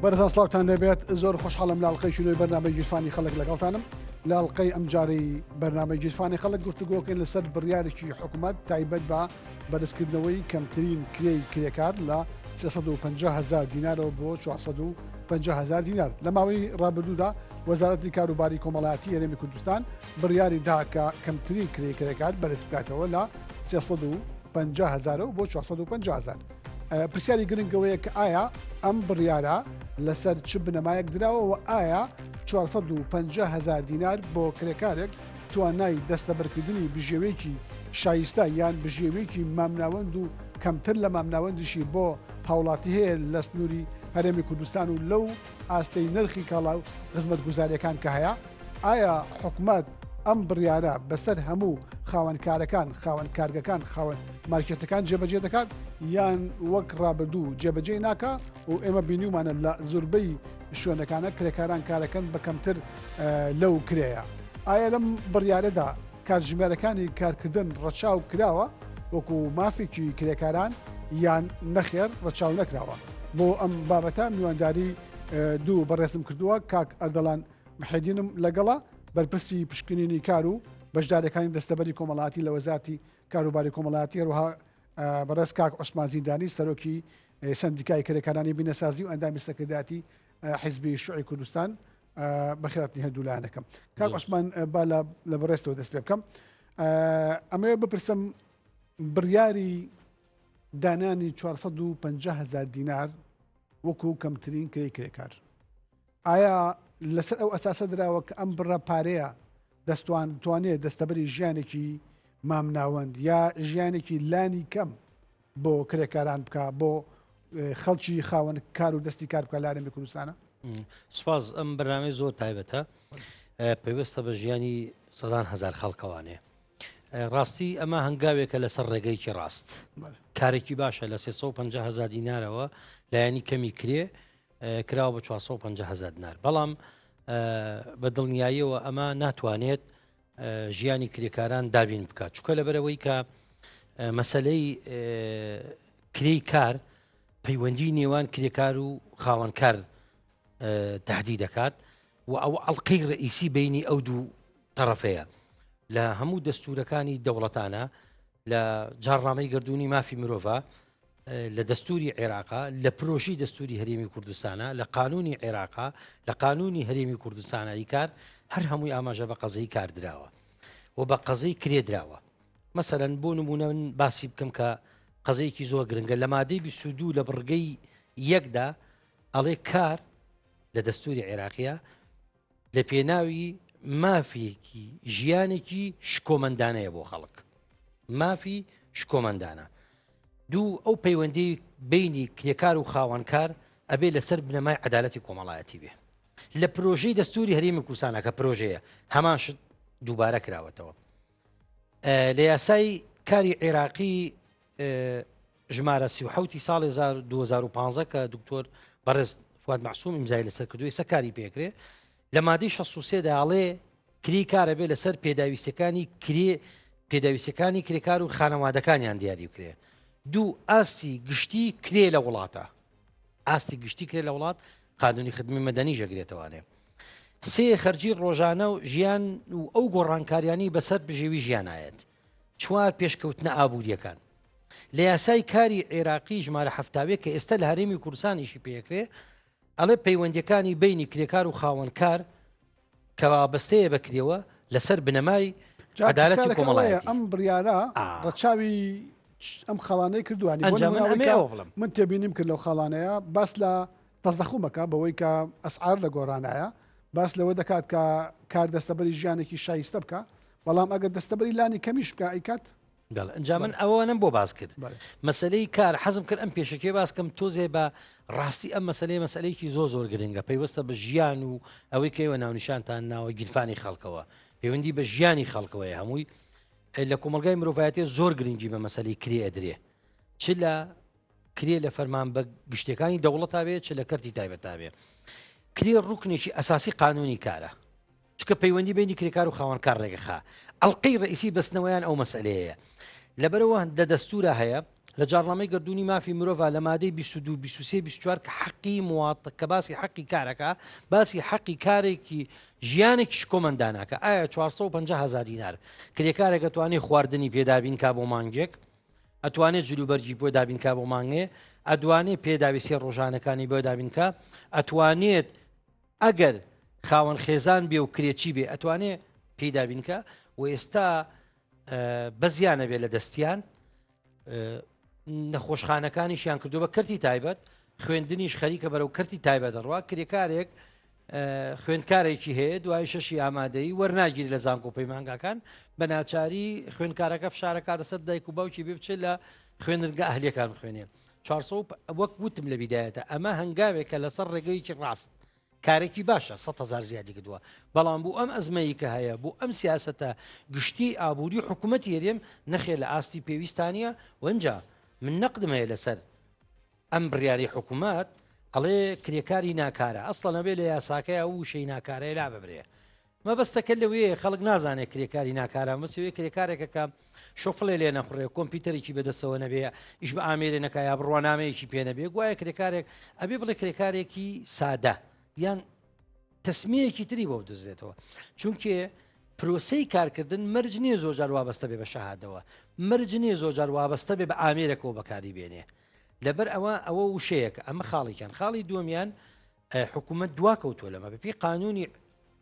بەرزان سلااوتان دەبێت زۆر خۆشحاڵم لاڵقەی شنوی بەرنامەی گیرفانی خەڵک لەگەڵتانم لاڵقەی ئەمجاری بەرنامەی گیرفانی خەڵک گفتوگۆکەین لەسەر بڕیارێکی حکوومەت تایبەت بە بەدەستکردنەوەی کەمترین کرێی کرێکار لە 350,000 دینارەوە بۆ 450,000 دینار لە ماوەی ڕابردوودا وەزارەتی کاروباری کۆمەڵایەتی هەرێمی کوردستان بڕیاری دا کە کەمترین کرێی کرێکار بەدەست بکاتەوە لە 350,000 بۆ 450,000. پرسیاری گرنگەوەیە کە ئایا ئەم بڕیارە لەسەر چ بنەمایەک دراوە و ئایا 450,000 دینار بۆ کرێکارێک توانای دەستەبەرکردنی بژێوەیەکی شایستە یان بژێوەیەکی مامناوەند و کەمتر لە مامناوەندیشی بۆ هاوڵاتی هەیە لە سنووری هەرێمی کوردستان و لەو ئاستەی نرخی کاڵا و خزمەت گوزاریەکان کە هەیە ئایا حکوومەت ئەم بڕیارە بەسەر هەموو خاوەنکارەکان خاوەن کارگەکان خاوەن مارکێتەکان جێبەجێ دەکات یان وەک ڕابردوو جێبەجێ ناکە و ئێمە بینیومانە لە زۆربەی شوێنەکانە کرێکاران کارەکەن بە کەمتر لەو کرەیە ئایا لەم بڕیارەدا کاتژمێرەکانی کارکردن ڕەچاو کراوە وەکو مافێکی کرێکاران یان نەخێر ڕەچاو نەکراوە بۆ ئەم بابەتە میوانداری دوو بەڕێزم کردووە کاک ئەردەڵان محەدینم لەگەڵا بەرپرسی پشکنینی کار و بەشدارەکانی دەستەبەری کۆمەڵاتی لە وەزارەتی کاروباری کۆمەڵاتی هەروەها بەڕێز کاک عوسمان زیندانی سەرۆکی سندیکای کرێکارانی بینەسازی و ئەندامی سەکرداتی حیزبی شوعی کوردستان بەخێراتنی هەردوو لایەنەکەم کاک عوسمان با لە بەڕێستەوە دەست پێ بکەم ئەمەوێ بپرسم بڕیاری دانانی 450,000 دینار وەکو کەمترین کرێی کرێکار ئایا لەسەر ئەو ئەساسە دراوە کە ئەم بڕە پارەیە دەستوانێت دەستەبەری ژیانێکی مامناوەند یا ژیانێکی لانی کەم بۆ کرێکاران بکە بۆ خەڵکی خاوەن کار و دەستی کار بکە لە هەرێمی کوردستانە؟ سپاس ئەم بەرنامەی زۆر تایبەتە پێویستە بە ژیانی سەدان هەزار خەڵکەوانێ ڕاستی ئەمە هەنگاوێکە لەسەر ڕێگەیکی ڕاست کارێکی باشە لە 350,000 دینارەوە لایەنی کەمی کرێ کراوە بە 450,000 دینار بەڵام بە دڵنیاییەوە ئەمە ناتوانێت ژیانی کرێکاران دابین بکات چونکە لەبەرەوەی کە مەسلەی کرێی کار پەیوەندی نێوان کرێکار و خاوەنکار تهدید دەکات و ئەو ئەڵقەی ڕئیسی بینی ئەو دوو تەرەفەیە لە هەموو دەستورەکانی دەوڵەتانە لە جاڕنامەی گردوونی مافی مرۆڤە لە دەستوری عێراقا لە پرۆژی دەستوری هەرێمی کوردستانە لە قانونی عێراقا لە قانونی هەرێمی کوردستانایی کار هەر هەمووی ئاماژە بە قەزەی کار دراوە و بە قەزەی کرێ دراوە مەسەرەن بۆ نمونە من باسی بکەم کە قەزەیەکی زۆر گرنگە لە مادەی 22 لە بڕگەی یەکدا ئەڵێ کار لە دەستوری عێراقیە لە پێناوی مافیەکی ژیانێکی شکۆمەندانەیە بۆ خەڵک مافی شکۆمەندانە دوو ئەو پەیوەندی بینی کرێکار و خاوەنکار ئەبێ لەسەر بنەمای عەدالەتی کۆمەڵایەتی بێ لە پرۆژەی دەستوری هەرێمی کوردستانە کە پرۆژەیە هەمان شت دووبارە کراوەتەوە لە یاسای کاری عێراقی ژمارە 37 ساڵی 2015 کە دکتۆر بەڕێز فواد معسووم ئیمزای لەسەر کردووی سەکاری پێکرێ لە مادەی 63 داڵێ کری کارە بێ لەسەر پێداویستەکانی کرێکار و خانەوادەکانیان دیاری بکرێ دوو ئاستی گشتی کرێ لە وڵاتە ئاستی گشتی کرێ لە وڵات قانونی خدمەتی مەدەنی ژەگرێتەوانێ سێ خەرجی ڕۆژانە و ژیان و ئەو گۆڕانکاریانی بەسەر بژێوی ژیانایەت چوار پێشکەوتنە ئابوووریەکان لە یاسای کاری عێراقی ژمارە هەفتاوێ کە ئێستا لە هەرێمی کوردستانیشی پێکرێ ئەڵێ پەیوەندیەکانی بینی کرێکار و خاوەنکار کە وابەستەیە بکرێەوە لەسەر بنەمای عەدالەتی کۆمەڵایەتی ئەم بڕیارە ڕەچاوی ئەم خەڵانەی کردوانی من تێبینیم کرد لەو خەڵانەیە باس لە تەزەخومەکە بەوەی کە ئەسعار لە گۆڕانایە باس لەوە دەکات کە کار دەستەبەری ژیانێکی شایستە بکە بەڵام ئەگەر دەستەبەری لانی کەمیش بکە ئەیکات ئەنجا من ئەوەنم بۆ باس کرد مەسلەی کار حەزم کرد ئەم پێشەکێ باسکەم تۆزێ بە ڕاستی ئەم مەسلەیەکی زۆر گرنگە پەیوەستە بە ژیان و ئەوەی کەوە ناونیشانتان ناوە گیرفانی خەڵکەوە پەیوەندی بە ژیانی خەڵکەوەی هەمووی لە کۆمەلگای مرۆڤایەتی زۆر گرنگی بە مەسلەی کرێ ئەدرێ چ لە کرێ لە فەرمان بە گشتەکانی دەوڵەتا بێت چ لە کەرتی تایبەتا بێ کرێ ڕوکنێکی ئەساسی قانونی کارە چکە پەیوەندی بینی کرێکار و خاوەنکار ڕێگەخا ئەڵقەی ڕئیسی بەستنەوەیان ئەو مەسئلەیە لەبەرەوە لە دەستورە هەیە لە جاڕنامەی گردردونی مافی مرۆڤ لە مادەی 22 23 24 کە حەقی مواتە کە باسی حەقی کارەکە باسی حەقی کارێکی ژیانێکیش کۆمەنداناکە ئایا 450,000 دینار کرێکارێک ئەتوانێت خواردنی پێدابین کا بۆ مانگێک ئەتوانێت جلوبەرگی بۆ دابینکا بۆ مانگێ ئەدوانێت پێداویسێ ڕۆژانەکانی بۆ دابینکە ئەتوانێت ئەگەر خاوەن خێزان بێ و کرێکی بێ ئەتوانێت پێدابینکە و ئێستا بەزیانە بێ لە دەستیان نەخۆشخانەکانیشیان کردو بە کردی تایبەت خوێندنیش خەریکە بەرەو کردی تایبەت دەڕوا کرێکارێک خوێندکارێکی هەیە دوای شەشی ئامادەی وەرناگیری لە زانکۆ و پەیمانگاکان بە ناچاری خوێندکارەکە فشارەکە دەسەر دایک و باوکی بێ بچێت لە خوێندنگە ئەهلیەکان خوێنێ 400 وەک وتم لە بیدایەتە ئەمە هەنگاوێکە لەسەر ڕێگەیەکی ڕاست کارێکی باشە 100,000 زیادی کردووە بەڵام بوو ئەم ئەزمەیە کە هەیە بوو ئەم سیاسەتە گشتی ئابووری حکوومەتی هێرێم نەخێ لە ئاستی پێویستانە وەنجا من نەقدم هەیە لەسەر ئەم بڕیاری حکوومەت ئەڵێ کرێکاری ناکارە ئەسڵە نەبێ لە یاساکەی ئەو شەی ناکارەیە لا ببرێ مەبەستەکە لەوەیە خەڵک نازانێت کرێکاری ناکارە مەسەوەی کرێکارێکە کە شۆفڵێ لێ نەخڕێ کۆمپیوتەرێکی بەدەستەوە نەبێ ئیش بە ئامێرێ نەکە یا بڕوانامەیەکی پێ نەبێ گوایە کرێکارێک ئەبێ بڵێ کرێکارێکی سادە یان تەسمیەکی تری بۆ بدۆزێتەوە چونکێ پرۆسەی کارکردن مەرج نییە زۆرجار وابەستە بێ بە شەهادەوە مەرج نییە زۆرجار وابەستە بێ بە ئامێرەکەەوە بەکاری بێنێ لەبەر ئەوە وشەیەکە ئەمە خاڵێکیان خاڵی دووەمیان حکوومەت دواکەوتووە لەمە بپی قانونی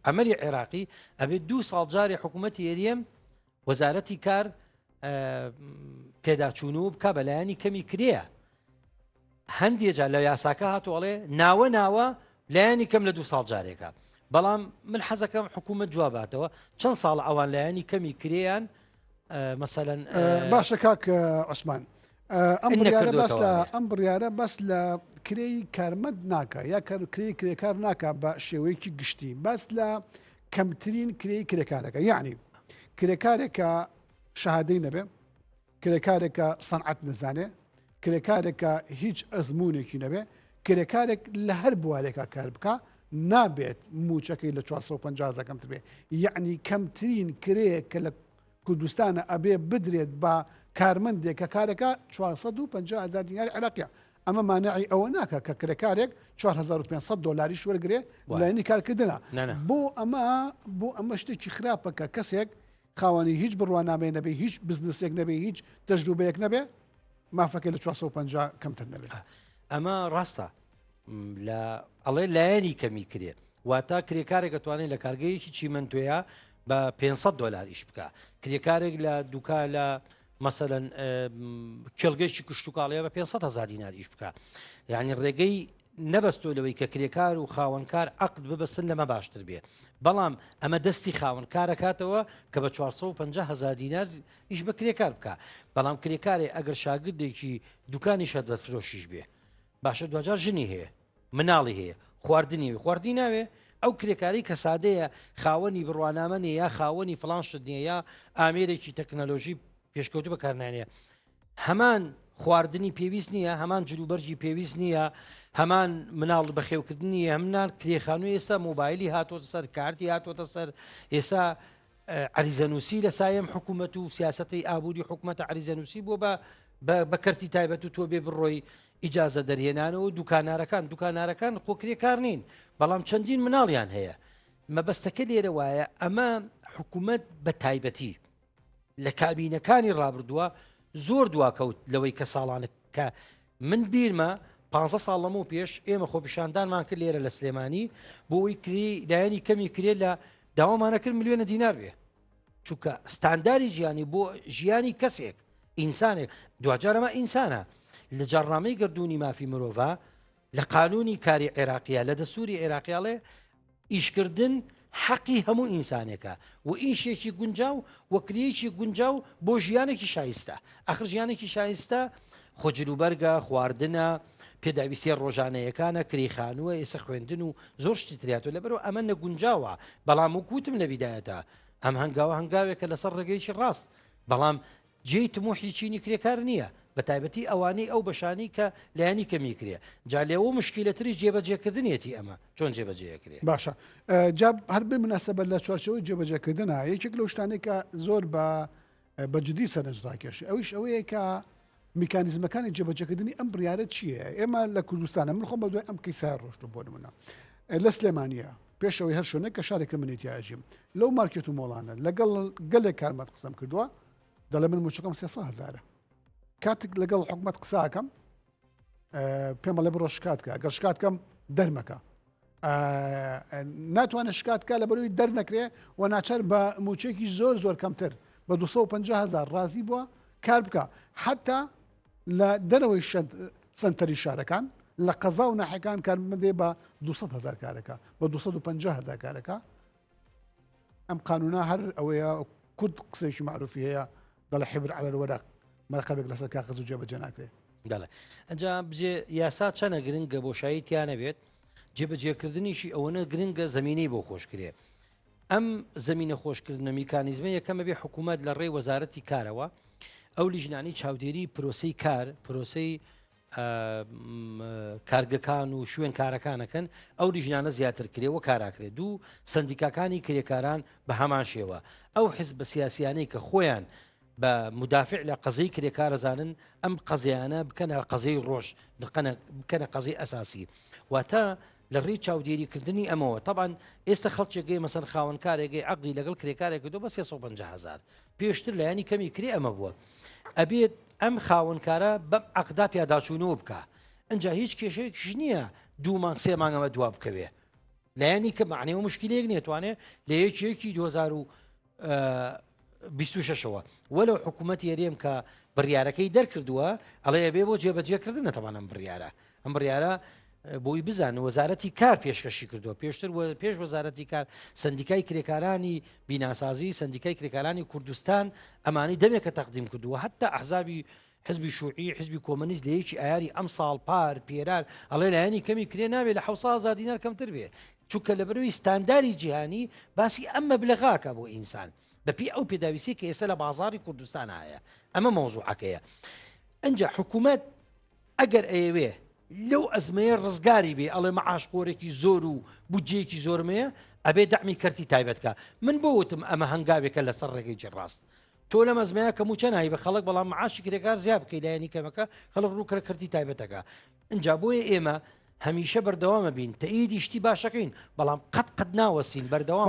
ئەمەری عێراقی ئەبێت 2 ساڵ جاری حکوومەتی هێریەم وەزارەتی کار پێداچوون و بکە بەلایانی کەمی کرێە هەندێجا لە یاساکە هاتووەڵێ ناوە لایانی کەم لە 2 ساڵ جارێکە بەڵام من حەزەکەم حکوومەت جواباتەوە چەند ساڵ ئەوان لایانی کەمی کرێیان مەسەلەن باشە کاک عوسمان ئەم بڕیارە بەس لە کرێی کارمەند ناکە یا کرێی کرێکار ناکە بە شێوەیەکی گشتی بەس لە کەمترین کرێی کرێکارەکە یعنی کرێکارێکە شەهادەی نەبێ کرێکارێکە سەنعەت نزانێ کرێکارێکە هیچ ئەزمونێکی نەبێ کرێکارێک لە هەر بوارێکە کار بکە نابێت موچەکەی لە 450 کەمتر بێ یعنی کەمترین کرەیەک کە لە کوردستانە ئەبێ بدرێت بە کارمەندێک کە کارەکە 450,000 دیناری عێراقیە ئەمە مانعی ئەوە ناکە کە کرێکارێک 4500 دۆلاریش وەرگێ لایەنی کارکردنە بۆ ئەمە شتێکی خراپە کە کەسێک خاوەنی هیچ بڕوانامەیە نەبێ هیچ بزنسێک نەبێ هیچ تەجروبەیەک نەبێ مافەکە لە 450 کەمتر نەبێت ئەمە ڕاستە لە ئەڵێ لایەنی کەمی کرێ واتە کرێکارێک دەتوانێت لە کارگەیەکی چیمەندوێە بە 500 دۆلاریش بکە کرێکارێک لە دوکا لە مەسەلەن کێڵگەیکی کشت و کاڵەیە بە 500,000 دیناریش بکە یعنی ڕێگەی نەبەستۆ لەوەی کە کرێکار و خاوەنکار عقد ببەستن لەمە باشتر بێ بەڵام ئەمە دەستی خاوەنکارەکاتەوە کە بە 450,000 دینار ئیش بە کرێکار بکە بەڵام کرێکارێ ئەگەر شاگردێکی دوکانی شەت بەفرۆشیش بێ باشە دوجار ژنی هەیە مناڵی هەیە خواردنی ناوێ ئەو کرێکاری کە سادەیە خاوەنی بڕوانامەنێ یا خاوەنی فلان شتنیە یا ئامێرێکی تەکنەلۆژی پێشکەوتو بەکارنانێ هەمان خواردنی پێویست نییە هەمان جلوبەرجی پێویست نییە هەمان مناڵ بەخێوکردنی هەمنان کرێخانوی ئێستا مۆبایلی هاتۆتە سەر کارتی هاتۆتە سەر ئێستا عریزەنووسی لە سایم حکوومەت و سیاسەتی ئابووری حکوومەتە عریزەنووسی بۆ بە کەرتی تایبەت و تۆ بێ بڕۆی ئیجازە دەرهێنانەوە دوکانارەکان خۆکرێکار نین بەڵام چەندین مناڵیان هەیە مەبەستەکە لێرە وایە ئەمە حکوومەت بە تایبەتی لە کابینەکانی ڕابردووە زۆر دواکەوت لەوەی کە ساڵانە کە من بیرمە 15 ساڵ لەمە پێش ئێمە خۆپیشاندانمان کرد لێرە لە سلێمانی بۆەوەی کری لایەنی کەمی کرێت لە داوامانەکرد ملیۆنە دینار بێ چونکە ستانداری ژیانی بۆ ژیانی کەسێک ئینسانێک دوجارەمە ئینسانە لە جاڕنامەی گردردونی مافی مرۆڤ لە قانونی کاری عێراقیە لە دەستوری عێراقیاڵێ ئیشکردن حەقی هەموو ئینسانێکە و ئیشێکی گونجاو وەکرەیەکی گونجاو بۆ ژیانێکی شایستە ئەخر ژیانێکی شایستە خۆجلوبەرگە خواردنە پێداویستی ڕۆژانەیەکانە کریخانووە ئێستا خوێندن و زۆر شتی تریاتۆ لەبەرەوە ئەمە نەگونجاوە بەڵام و کوتم لە بیدایەتە ئەم هەنگاوێکە لەسەر ڕێگەیکی ڕاست بەڵام جێی تموحی چینی کرێکار نییە بە تایبەتی ئەوانەی ئەو بەشانی کە لایەنی کەمی کرێ جا لێەوە مشکلەتری جێبەجێکردنیەتی ئەمە چۆن جێبەجێکرێ باشە جا هەر بێ مناسبەت لە چوارچەوەی جێبەجێکردنە یەکێک لەو شتانێک کە زۆر بە بەجددی سەرنجڕاکێش ئەویش ئەوەیە کە میکانیزمەکانی جێبەجێکردنی ئەم بڕیارە چییە؟ ئێمە لە کوردستانە من خۆم بە دوای ئەم کەیسای ڕۆشتم بۆ نمونە لە سلێمانیە پێشەوەی هەر شوێنێک کە شارێکە منێتی ئاژیم لەو مارکێت و مۆڵانە لەگەڵ گەلێک کارمەت قسەم کردووە دەڵێ من موچەکەم 300,000 کاتێک لەگەڵ حکومەت قساکەم پێم بەڵێ بڕۆ شکاتکە ئەگەر شکاتکەم دەرمەکە ناتوانە شکاتکە لە بەروی دەرنەکرێ و ناچار بە موچێکی زۆر کەمتر بە 250,000 ڕازی بووە کار بکە حتا لە دەرەوەی سنتەری شارەکان لە قەزا و ناحەکان کارمەندێ بە 200,000 کارەکە بە 250,000 کارەکە ئەم قانونا هەر ئەوەیە کورد قسێکی معروفی هەیە دەڵێ حبر على الورق مەرقەبێک لەسەر کاغذ و جێبەجێ ناکرێت دەڵێ ئەنجا بجێ یاسا چەنە گرنگە بۆشایی تیانە بێت جێبەجێکردنیشی ئەوەنە گرنگە زمینەی بۆ خۆشکرێ ئەم زمینە خۆشکردنە میکانیزمە یەکەمە بێ حکوومەت لە ڕێی وەزارەتی کارەوە ئەو لیژنانی چاودێری پرۆسەی کار پرۆسەی کارگەکان و شوێن کارەکانەکەن ئەو لیژنانە زیاتر کرێەوە کاراکرێت دوو سندیکاکانی کرێکاران بە هەمان شێوە ئەو حیزب سیاسیانەی کە خۆیان بە مدافع لە قەزەی کرێکارەزانن ئەم قەزیانە بکەنە قەزەی ڕۆژ بکەنە قەزەی ئەساسی واتە لە ڕێی چاودێریکردنی ئەمەوە طبعاً ئێستا خەڵکێکی مەسەر خاوەنکارێکی عەقدی لەگەڵ کرێکارێکی دۆ بە 350,000 پێشتر لە ینی کەمی کرێ ئەمە بووە ئەبێت ئەم خاوەنکارە بەم عەقدا پیاداچوونەوە بکە ئەنجا هیچ کێشەیەکیش نییە 2 مانگ 3 مانگەمە دوا بکەوێ لە ینی کە معنیەوە مشکلەیەک نێتوانێت لە یەکێکی 2026ەوە وەلو حکوومەتی هەرێم کە بڕیارەکەی دەرکردووە ئەڵێ ئەبێ بۆ جێبەجێکردن نەتەوان ئەم بڕیارە بۆی بزانن وەزارەتی کار پێشکەشی کردووە پێشتر پێش وەزارەتی کار سندیکای کرێکارانی بیناسازی سندیکای کرێکارانی کوردستان ئەمانی دەمێکە تەقدیم کردووە حتا ئەحزابی حزبی شوعی حزبی کۆمەنیست لە یەکی ئایاری ئەم ساڵ پار پێرار ئەڵێ لایەنی کەمی کرێ نابێت لە 700,000 دینار کەمتر بێ چونکە لە بەروی ستانداری جیهانی باسی ئەم مەبلەغاکە بۆ ئینسان بەپی ئەو پێداویستی کە ئێستا لە بازاری کوردستان هەیە ئەمە مەوزوعەکەیە ئەنجا حکوومەت ئەگەر ئەیەوێ لەو ئەزمەیە ڕزگاری بێ ئەڵێ مەعاشخۆرێکی زۆر و بودجێکی زۆرمەیە ئەبێ دەعمی کەرتی تایبەتکە من بۆ وتم ئەمە هەنگاوێکە لەسەر ڕێگەی ڕاست تۆ لە مەزمەیە کە موچە نایی بە خەڵک بەڵام معاشی کرێکار زیاد بکەی لایەنی کەمەکە خەڵک ڕووکە کەرتی تایبەتەکە اینجا بۆیە ئێمە هەمیشە بەردەوامە بین تەئیدی شتی باشەکەین بەڵام قەت ناوەسین بەردەوام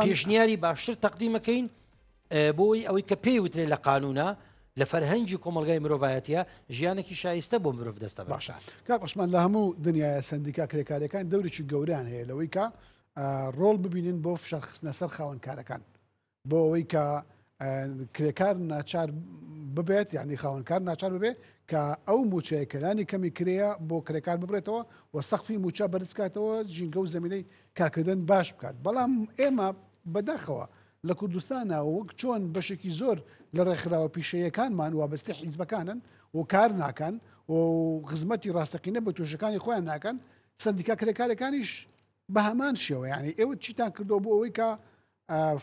پێشنیاری باشتر تەقدیمەکەین بۆی ئەوەی کە پێی وترێت لە قانونە لە فەرهەنگی کۆمەلگای مرۆڤایەتیە ژیانێکی شایستە بۆ مرۆڤ دەستە باشە کاک عوسمان لە هەموو دنیای سندیکا کرێکارەکان دەورێکی گەوریان هەیە لەوەی کە ڕۆڵ ببینن بۆ فشارخستنە سەر خاوەنکارەکان بۆ ئەوەی کە کرێکار ناچار ببێت یعنی خاوەنکار ناچار ببێت کە ئەو موچەیە کەلانی کەمی کرەیە بۆ کرێکار ببرێتەوە و سەقفی موچە بەرزکاتەوە ژینگە و زمینەی کارکردن باش بکات بەڵام ئێمە بەداخەوە لە کوردستانە وەک چۆن بەشێکی زۆر لە ڕێکخراوە پیشەیەکانمان وابەستە حیزبەکانن و کار ناکەن و خزمەتی ڕاستەقینە بە توێژەکانی خۆیان ناکەن سندیکا کرێکارەکانیش بە هەمان شێوە یعنی ئێوە چیتان کردو بۆ ئەوەی کە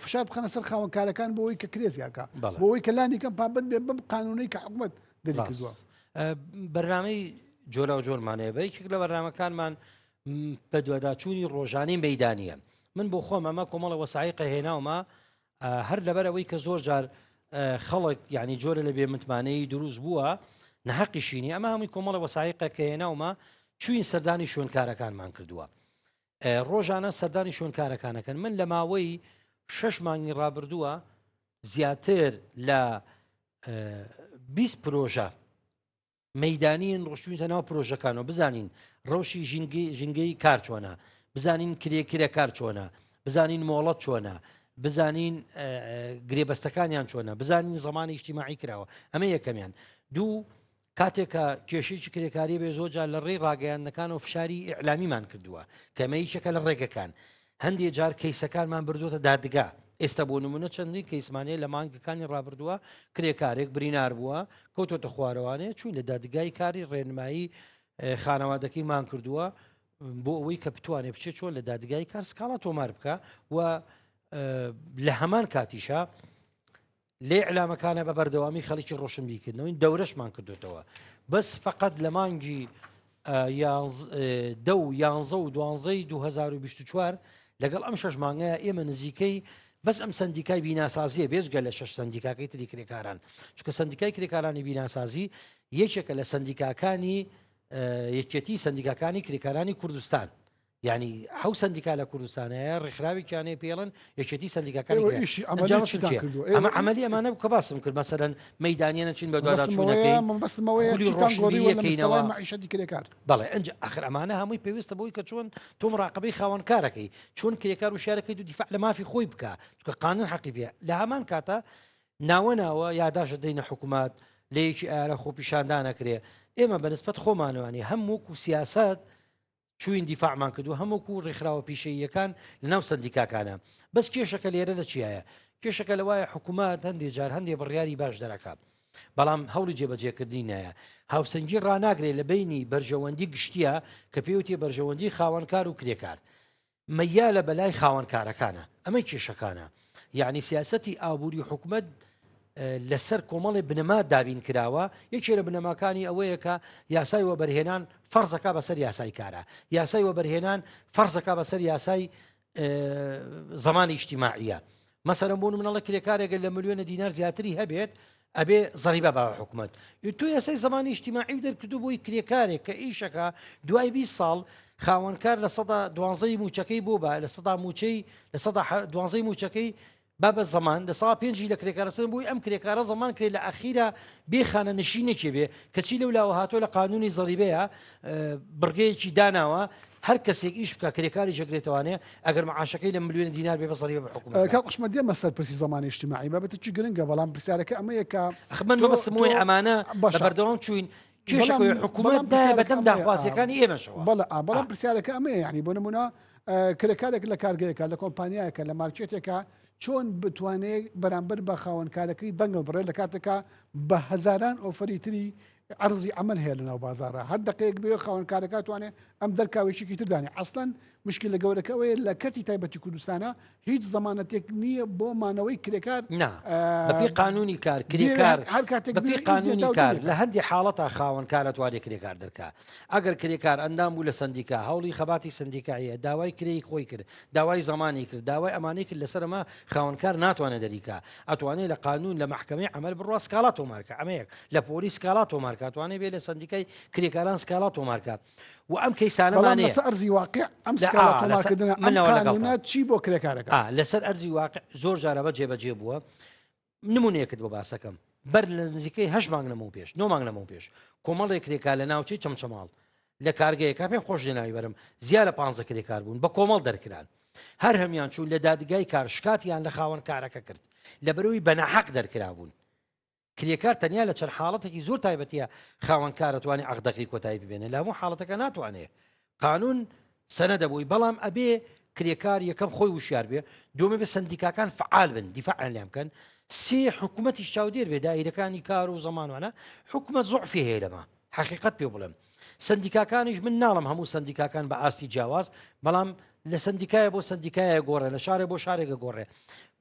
فشار بخەنە سەر خاوەنکارەکان بۆ ئەوەی کە کرێزیاکە بۆ ئەوەی کە لانی کەم پابند بێ بم قانونەی کە حکوومەت دەری کردووە بەرنامەی جۆرا و جۆرمانەیە بەیەکێک لە بەرنامەکانمان بە دووەداچوونی ڕۆژانەی مەیدانیە من بۆ خۆم ئەمە کۆمەڵە وەسایقە هێناومە هەر لەبەرەوەی کە زۆر جار خەڵک یعنی جۆرە لە بێمتمانەی دروست بووە نەحەقیشینی ئەمە هەمووی کۆمەڵە وەسایقە کە هێناومە چوین سەردانی شوێنکارەکانمان کردووە ڕۆژانە سەردانی شوێنکارەکانەکەن من لە ماوەی 6 مانگی ڕابردووە زیاتر لە 20 پرۆژە مەیدانین ڕۆشتوینتە ناو پرۆژەکانەوە بزانین ڕەوشی ژینگەی کار چۆنە بزانین کرێ کار چۆنە بزانین مۆڵەت چۆنە بزانین گرێبەستەکانیان چۆنە بزانین زمانی ئیجتیماعی کراوە ئەمە یەکەمیان دوو کاتێکە کێشەیەکی کرێکاری بێ زۆرجار لە ڕێی ڕاگەیاندنەکان و فشاری ئیعلامیمان کردووە کەمەیەکە لە ڕێگەکان هەندێک جار کەیسەکانمان بردووەتە دادگا ئێستا بۆ نمونە چەندین کەیسمانەیە لە مانگەکانی ڕابردووە کرێکارێک برینار بووە کەوتۆتە خوارەوانێ چوین لە دادگای کاری ڕێنمایی خانەوادەکەی مان کردووە بۆ ئەوەی کە بتوانێت بچێت چۆن لە دادگای کار سکاڵا تۆمار بکە و لە هەمان کاتیشە لێ ئەعلامەکانە بە بەردەوامی خەڵکی ڕۆشنبیکردنەوەی دەورەشمان کردوێتەوە بەس فقط لە مانگی 11 و 12 2024 لەگەڵ ئەم 6 مانگەیە ئێمە نزیکەی بەس ئەم سندیکای بیناسازیە بێژگە لە 6 سندیکاکەی تری کرێکاران چکە سندیکای کرێکارانی بیناسازی یەکێکە لە سندیکاکانی یەکێتی سندیکاکانی کرێکارانی کوردستان یعنی حو سندیکا لە کوردستانەیە ڕێکخراوێکیانەیە پێڵن یەکێتی سندیکاکانی ئەمە عملی ئەمانە کە باسم کرد مەسەرەن مەیدانیانە چین بە کرێکار بەڵێ ئەنج ئاخر ئەمانە هەمووی پێویستە بۆی کە چۆن تۆ مراقبەی خاوەنکارەکەی چۆن کرێکار و شارەکەی و دیفاع لە مافی خۆی بکە چکە قانون حەقی بێ لە هەمان کاتە ناوە یاداشە دەینە حکوومەت لە یەکی ئارە خۆپیشاندان نەکرێ ئێمە بەنسبەت خۆمانەوانی هەموو سیاست چوین دیفاعمان کردو هەموو ڕێکخراوە پیشەییەکان لەناو سندیکاکانە بەس کێشەکە لێرە لە چیایە کێشەکە لەوایە حکوومەت هەندێک جار هەندێک بڕیاری باش دەرەکات بەڵام هەوڵی جێبەجێکردنی نایە هاوسەنگی ڕناگرێت لە بینی بەرژەوەندی گشتیە کە پێوتێ بەرژەوەندی خاوەنکار و کرێکار مەیا لە بەلای خاوەنکارەکانە ئەمە کێشەکانە یعنی سیاسەتی ئابووری حکوومەت لەسەر کۆمەڵی بنەما دابین کراوە یەکێ لە بنەماکانی ئەوەیە کە یاسای وەبەرهێنان فەرزەکە بەسەر یاسای کارە یاسای وەبەرهێنان فەرزەکە بەسەر یاسای زمانی اجتیماعیە مەسەرەن بۆ منەڵە کرێکارێکە لە ملیۆنە دینار زیاتری هەبێت ئەبێ زەریبە بە حکوومەت تو یاسای زمانی اجتیماعی دەرکردو بۆی کرێکارێک کە ئیشەکە دوای 20 ساڵ خاوەنکار لە 12 موچەکەی بۆ بە لە 100 موچەی لە 12 موچەکەی بابە زەمان لە سا پێنجی لە کرێکارەسەر بووی ئەم کرێکارە زەمان کرێت لە ئەخیرە بێخانە نشینێکی بێ کەچی لەولاوە هاتۆ لە قانونی زەریبەیە بڕگەیەکی داناوە هەر کەسێک ئیش بکە کرێکاری ژەگرێتوانێ ئەگەر معاشەکەی لە ملیۆنە دینار بێ بە زەریبە بە حکوومەت کا قسمە دێمە سەر پرسی زمانی اجتماعی بابەتە چی گرنگە بەڵام پرسیارەکە ئەمەیە کە من بەسمەوەی ئەمانە لە بەردەوام چوین کێشەکەی حکوومەت بەدەم داخوازیەکانی ئێمەشەوە بەڵام پرسیارەکە ئەمەیە یعنی بۆ نمونە کرێکارێک لە کارگەیەکە لە کۆمپانیایەکە لە مارکێتێکە چۆن بتوانێت بەرامبەر بە خاوەنکارەکەی دەنگڵ بڕێ لە کاتێکە بە هەزاران ئۆفەری تری عرضی عمل هەیە لەناو بازارە هەر دقەیەک بێ خاوەنکارەکە توانێت ئەم دەرکاوێکێکی تردانی ئەسڵەن مشکل لە گەورەکەوەیە لە کەتی تایبەتی کوردستانە هیچ زمانەتێک نییە بۆ مانەوەی کرێکار بەپی قانونی کار کرێکار هەر کاتێک بەپی قانونی کار لە هەندی حاڵەتە خاوەنکارە توانێت کرێکار دەرکا ئەگەر کرێکار ئەندام بوو لە سندیکا هەوڵی خەباتی سندیکاییە داوای کرێی خۆی کرد داوای زمانی کرد داوای ئەمانەی کرد لەسەرمە خاوەنکار ناتوانێت دەریکا ئەتوانێت لە قانون لە محکمەی عمل بڕوا سکاڵا تۆمارکە ئەمەیەک لە پۆلیس سکاڵا تۆمارکە توانێت بێ لە سندیکای کرێکاران سکاڵا تۆمارکە و ئەم کەیسانەمانەیە لەسەر ئەرزی واقع ئەم سکاڵا تۆمارکردنە ئەم چی بۆ کرێکارەکە لەسەر ئەرزی واقع زۆر جارە بە جێبەجێ بووە نمونەیەکت بۆ باسەکەم بەر لە نزیکەی 8 مانگ لەمەوە پێش 9 مانگ لەمەوە پێش کۆمەڵێک کرێکار لە ناوچەی چەمچەماڵ لە کارگەیەکە پێم خۆش دێناوی بەرم زیاد لە 15 کرێکار بوون بە کۆمەڵ دەرکران هەر هەمیان چوون لە دادگای کار شکاتیان لە خاوەنکارەکە کرد لە بەرەوەی بەناحەق دەرکرا بوون کرێکار تەنیا لە چەند حاڵەتێکی زۆر تایبەتیە خاوەنکار دەتوانێت عەقدەکەی کۆتایی ببێنێ لە هەموو حاڵەتەکە ناتوانێت قانون سەنە دەبووی بەڵام ئەبێ کرێکار یەکەم خۆی وشیار بێ دووەمە بێ سندیکاکان فعال بن دیفاعیان لێ بکەن سێ حکوومەتیش چاودێر بێ دایرەکانی کار و زەمانوانە حکوومەت زوعفی هەیە لەمە حەقیقەت پێ بڵێم سندیکاکانیش من ناڵم هەموو سندیکاکان بە ئاستی جیاواز بەڵام لە سندیکایە بۆ سندیکایە گۆڕێ لە شارێ بۆ شارێکە گۆڕێ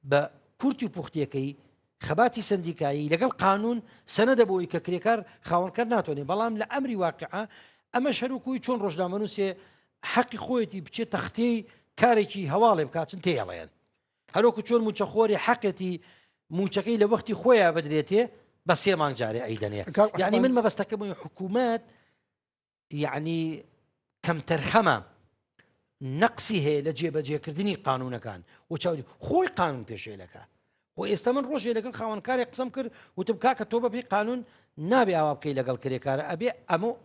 بە کورتی و پوختیەکەی خەباتی سندیکایی لەگەڵ قانون سەنە دەبووی کە کرێکار خاوەنکار ناتوانێت بەڵام لە ئەمری واقعە ئەمە شەروکوی چۆن ڕۆژنامەنووسێ حەقی خۆیەتی بچێت تەختەی کارێکی هەواڵێ بکاتن تێڵێن هەروکو چۆن موچەخۆری حەقەتی موچەکەی لە وەختی خۆیان بدرێتێ بە 3 مانگ جارێ ئەیدەنێ یعنی من مەبەستەکەم حکوومەت یعنی کەمتەرخەمە نەقسی هەیە لە جێبەجێکردنی قانونەکان و چاودی خۆی قانون پێشێلەکە و ئێستا من ڕۆژێ لەگەڵ خاوەنکارێک قسەم کرد وتم کاکە تۆ بەپێی قانون نابێ ئاوا بکەی لەگەڵ کرێکارە ئەبێ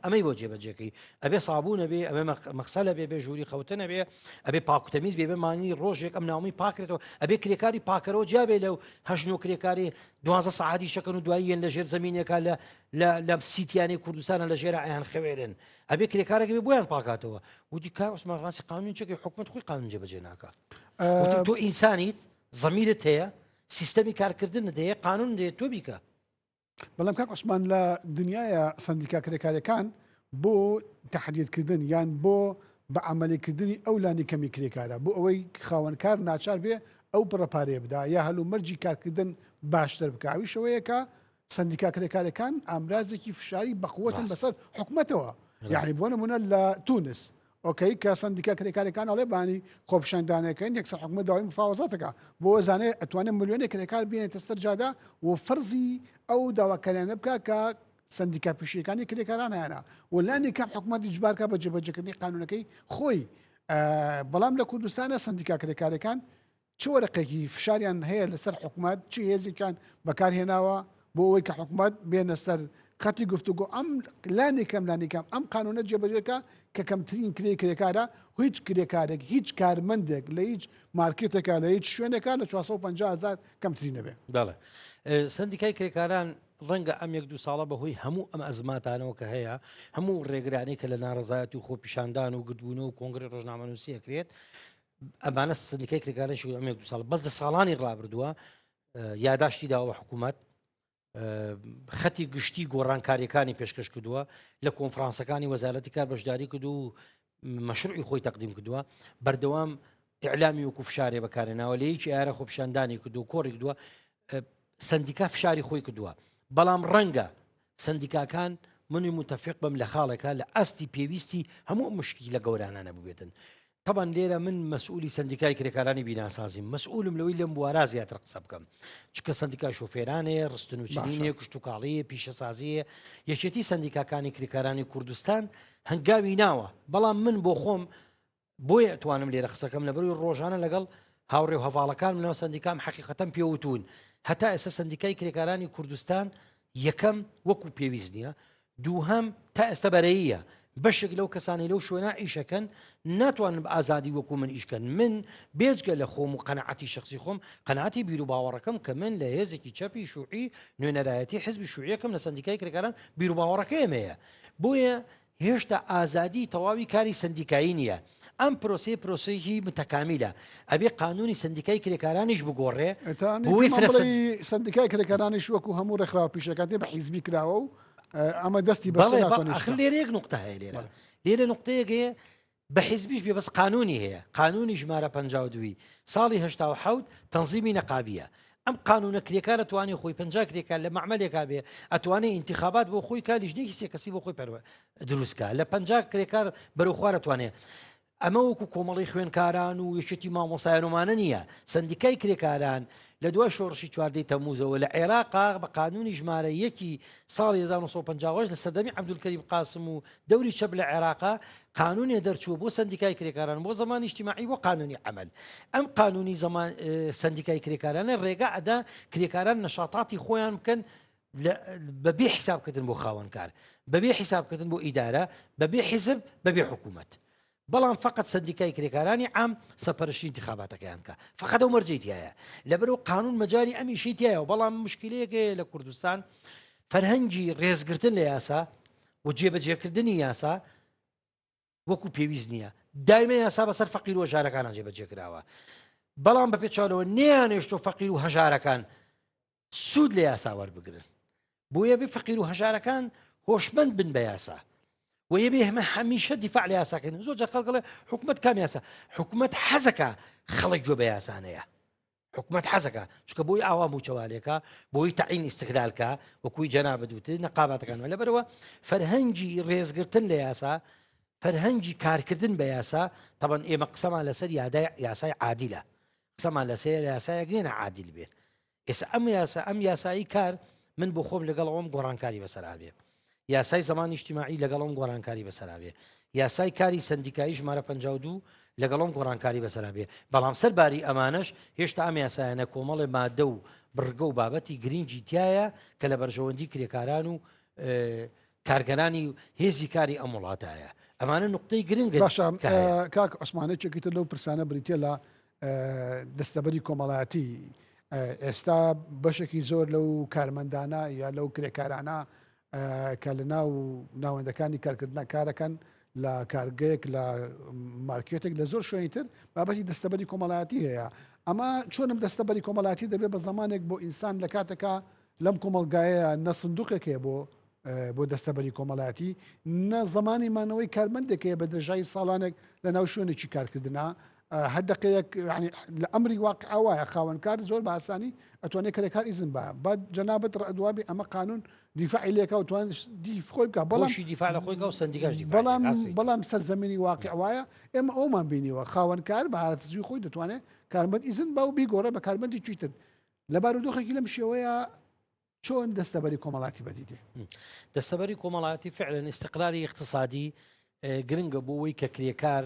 ئەمەی بۆ جێبەجێکەی ئەبێ سابوونە بێ ئەبێ مەخسەلە بێ بێ ژووری خەوتنە بێ ئەبێ پاکوتەمیز بێ بێ مانی ڕۆژێک ئەم ناومی پاکرێتەوە ئەبێ کرێکاری پاکەرەوە جیابێ لەو هەژنۆ کرێکاری 12 سەعاتی شەکەن و دواییان لە ژێر زەمینێکە لە سیتیانی کوردستانە لە ژێرە ئایان خەوێرن ئەبێ کرێکارێک بێ بۆیان پاکاتەوە وتی کا عوسمان ڕاستی قانون چێکی حکومەت خۆی قانون جێبەجێ ناکات تۆ ئینسانیت زەمیرت هەیە سیستەمی کارکردن دەیە قانون دێت تۆ بیکە بەڵام کاک عوسمان لە دنیاە سندیکا کرێکارەکان بۆ تەحدیدکردن یان بۆ بە عملیکردنی ئەو لانی کەمی کرێکارە بۆ ئەوەی خاوەنکار ناچار بێ ئەو پڕەپارێ بدا یا هەلومەرجی کارکردن باشتر بکە ئەوی شەوەیە کە سندیکا کرێکارەکان ئامرازێکی فشاری بەقوتن بەسەر حکومەتەوە یعنی بۆ نمونە لە تونس ئۆکەی کە سندیکا کرێکارەکان ئەڵێ بانی خۆپشاندانەکەین یەکسەر حکومەت داوای مفاوەزاتەکە بۆ زانێ ئەتوانێت ملیۆنێک کرێکار بێنێتە سەر جادا و فەرزی ئەو داواکاریانە بکە کە سندیکا پیشەکانی کرێکاران هیانە و لانی کام حکوومەتی جبارکە بە جێبەجێکردنی قانونەکەی خۆی بەڵام لە کوردستانە سندیکا کرێکارەکان چ وەرەقێکی فشاریان هەیە لەسەر حکوومەت چی هێزێکیان بەکارهێناوە بۆ ئەوەی کە حکوومەت بێنە سەر خەتی گفتوگۆ ئەم لانێکم ئەم قانونە جێبەجێکە کە کەمترین کرێکارە هیچ کرێکارێک هیچ کارمەندێک لە هیچ مارکێتێکە لە هیچ شوێنێکە لە 450,000 کەمترین نەبێ. بەڵێ سندیکای کرێکاران ڕەنگە ئەم 1-2 ساڵە بەهۆی هەموو ئەم ئەزماتانەوە کە هەیە هەموو ڕێگرانی کە لە ناڕزایەتی و خۆپیشاندان و گردبوون و کۆنگری ڕۆژنامەنووسی ئەکرێت ئەمانە سندیکای کرێکارانشی ئەم 1-2 ساڵ بەس لە ساڵانی ڕابردووە یاداشتی داوە حکوومەت خەتی گشتی گۆڕانکاریەکانی پێشکەش کردووە لە کۆنفرانسەکانی وەزارەتی کار بەشداری کرد و مەشروعی خۆی تەقدیم کردووە بەردەوام ئیعلامی وەکو فشارێ بەکارێناوە لە یەکی ئارە خۆپیشاندانی کردو و کۆڕی کردووە سندیکا فشاری خۆی کردووە بەڵام ڕەنگە سندیکاکان منی متفق بم لە خاڵێکە لە ئەستی پێویستی هەموو مشکی لە گەورانانە ببێتن. طبعا لێرە من مەسئولی سندیکای کرێکارانی بیناسازیم مەسئولم لەوەی لەم بوارە زیاتر قسە بکەم چکە سندیکا شۆفێرانێ ڕستن و چنینێ کشت و کاڵیە پیشەسازیە یەکێتی سندیکاکانی کرێکارانی کوردستان هەنگاوی ناوە بەڵام من بۆ خۆم بۆیە ئەتوانم لێرە قسەکەم لەبەروی ڕۆژانە لەگەڵ هاوڕێ و هەواڵەکانم لەوە سندیکام حەقیقەتەن پێوتون هەتا ئێستا سندیکای کرێکارانی کوردستان یەکەم وەکو پێویست نییە دووهەم تا ئێستا بەرەیە بەشێک لەو کەسانی لەو شوێنە ئیشەکەن ناتوانن بە ئازادی وەکو من ئیشکەن من بێجگە لە خۆم و قەنەعەتی شخصی خۆم قەنەعەتی بیر و باوەڕەکەم کە من لە هێزێکی چەپی شوعی نوێنەرایەتی حزبی شوعیەکەم لە سندیکای کرێکاران بیر و باوەڕەکەیمەیە بۆیە هێشتا ئازادی تەواوی کاری سندیکایی نییە ئەم پرۆسەیەکی متەکامیلە ئەبێ قانونی سندیکای کرێکارانیش بگۆڕێ سندیکای کرێکارانیش وەکو هەموو ڕێکخراوە پیشەکەتی بە حیزبی کراوە و ئەمە دەستی بەڵێ لێرە یەک نقطە هەیە لێرە نقطەیەک هەیە بە حیزبیش بێ بەس قانونی هەیە قانونی ژمارە 52 ساڵی 1970 تەنزیمی نەقابیە ئەم قانونە کرێکار ئەتوانێت خۆی 50 کرێکار لە معمەلێکا بێ ئەتوانێت ئینتیخابات بۆ خۆی کاری ژنێکی سێکەسی بۆ خۆی دروستکە لە 50 کرێکار بەرەو خوار ئەتوانێت ئەمە وەکو کۆمەڵی خوێنکاران و یەکێتی مامۆسایانۆمانە نییە سندیکای کرێکاران لە دوای شۆڕشی 14 تەمووزەوە لە عێراقا بە قانونی ژمارە یەکی ساڵی 1950 لە سەردەمی عەبدولکەریم قاسم و دەوری چەپ لە عێراقا قانونێ دەرچووە بۆ سندیکای کرێکاران بۆ زەمانی اجتیماعی بۆ قانونی عەمەل ئەم قانونی زەمان سندیکای کرێکارانە ڕێگا ئەدا کرێکاران نەشاتاتی خۆیان بکەن بەبێ حیسابکردن بۆ خاوەنکار بەبێ حیسابکردن بۆ ئیدارە بەبێ حیزب بەبێ حکوومەت بەڵام فقط سندیکای کرێکارانی عام سەپەرشتی انتخاباتەکەیان کە فقط ئەو مەرجەیەتی هەیە لەبەرەوە قانون مەجاری ئەمیشی تایە بەڵام مشکلەیەکەیە لە کوردستان فەرهەنگی ڕێزگرتن لە یاسا و جێبەجێکردنی یاسا وەکو پێویست نییە دایمە یاسا بەسەر فەقیر و هەژارەکانان جێبەجێکراوە بەڵام بە پێچالەوە نێیانێشتۆ فەقیر و هەژارەکان سوود لە یاسا وەربگرن بۆیە بێ فەقیر و هەژارەکان هۆشمەند بن بە یاسا ويبي هەمیشە دیفاع لە یاساکەن زۆر جا خەڵک حکومەت کام یاسا حکومەت حەزەکە خەڵک گوێ بە یاسانەیە حکومەت حەزەکە چکە بۆی ئاوام و چاوالێکە بۆی تەعین ئیستقلالکە وەکوی جەنابەت وتت نەقاباتەکانەوە لەبەرەوە فەرهەنگی ڕێزگرتن لە یاسا فەرهەنگی کارکردن بە یاسا طبعا ئێمە قسەمان لەسەر یاسای عادیلە قسەمان لەسەر یاسایەک نێنە عادیل بێ ئێستا ئەم یاسایی کار من بۆ خۆم لەگەڵ ئەوم گۆڕانکاری بەسەرا بێ یاسای زەمانی اجتیماعی لەگەڵم گۆڕانکاری بەسەرا بێ یاسای کاری سندیکایی ژمارە 52 لەگەڵم گۆڕانکاری بەسەرا بێ بەڵام سەرباری ئەمانەش هێشتا ئەم یاسایانە کۆمەڵی مادە و بڕگە و بابەتی گرنگی تایە کە لە بەرژەوەندی کرێکاران و کارگەرانی هێزی کاری ئەم وڵاتایە ئەمانە نقطەی گرنگە کاک عوسمانێکێکی تر لەو پرسانە بریتە لە دەستەبەری کۆمەڵایەتی ئێستا بەشێکی زۆر لەو کارمەندانە یا لەو کرێکارانە کە لە ناوەندەکانی کارکردنا کارەکەن لە کارگەیەک لە مارکێتێک لە زۆر شوێنی تر بابەتی دەستەبەری کۆمەڵایەتی هەیە ئەمە چۆنم دەستەبەری کۆمەڵایەتی دەبێت بە زمانێک بۆ ئینسان لە کاتێکە لەم کۆمەلگایە نەسندوقێکەیە بۆ دەستەبەری کۆمەڵایەتی نە زمانی مانەوەی کارمەندێکەیە بە درێژایی ساڵانێک لە ناو شوێنێکی کارکردنا هەردەقەیەک ینی لە ئەمری واقع وایە خاوەنکار زۆر بە ئاسانی ئەتوانێت کارێکار ئیزن بە بعد جەنابەت ڕەدوابی ئەمە قانون دیفاعی لێکە و توان دیف خۆی بکە بەڵامشی دیفاع لە خۆی و سندیگاش بەڵام سەرزەمینی واقع وایە ئێمە ئەومان بینیوە خاوەنکار بە هاتزوی خۆی دەتوانێت کارمەند ئیزن بە و بیگۆڕە بە کارمەندی چیتر لە بارودۆخێکی لەم شێوەیە چۆن دەستەبەری کۆمەڵاتی بەدیدێ دەستەبەری کۆمەڵاتی فعلەن استقلالی اقتصادی گرنگە بۆ ئەوەی کە کرێکار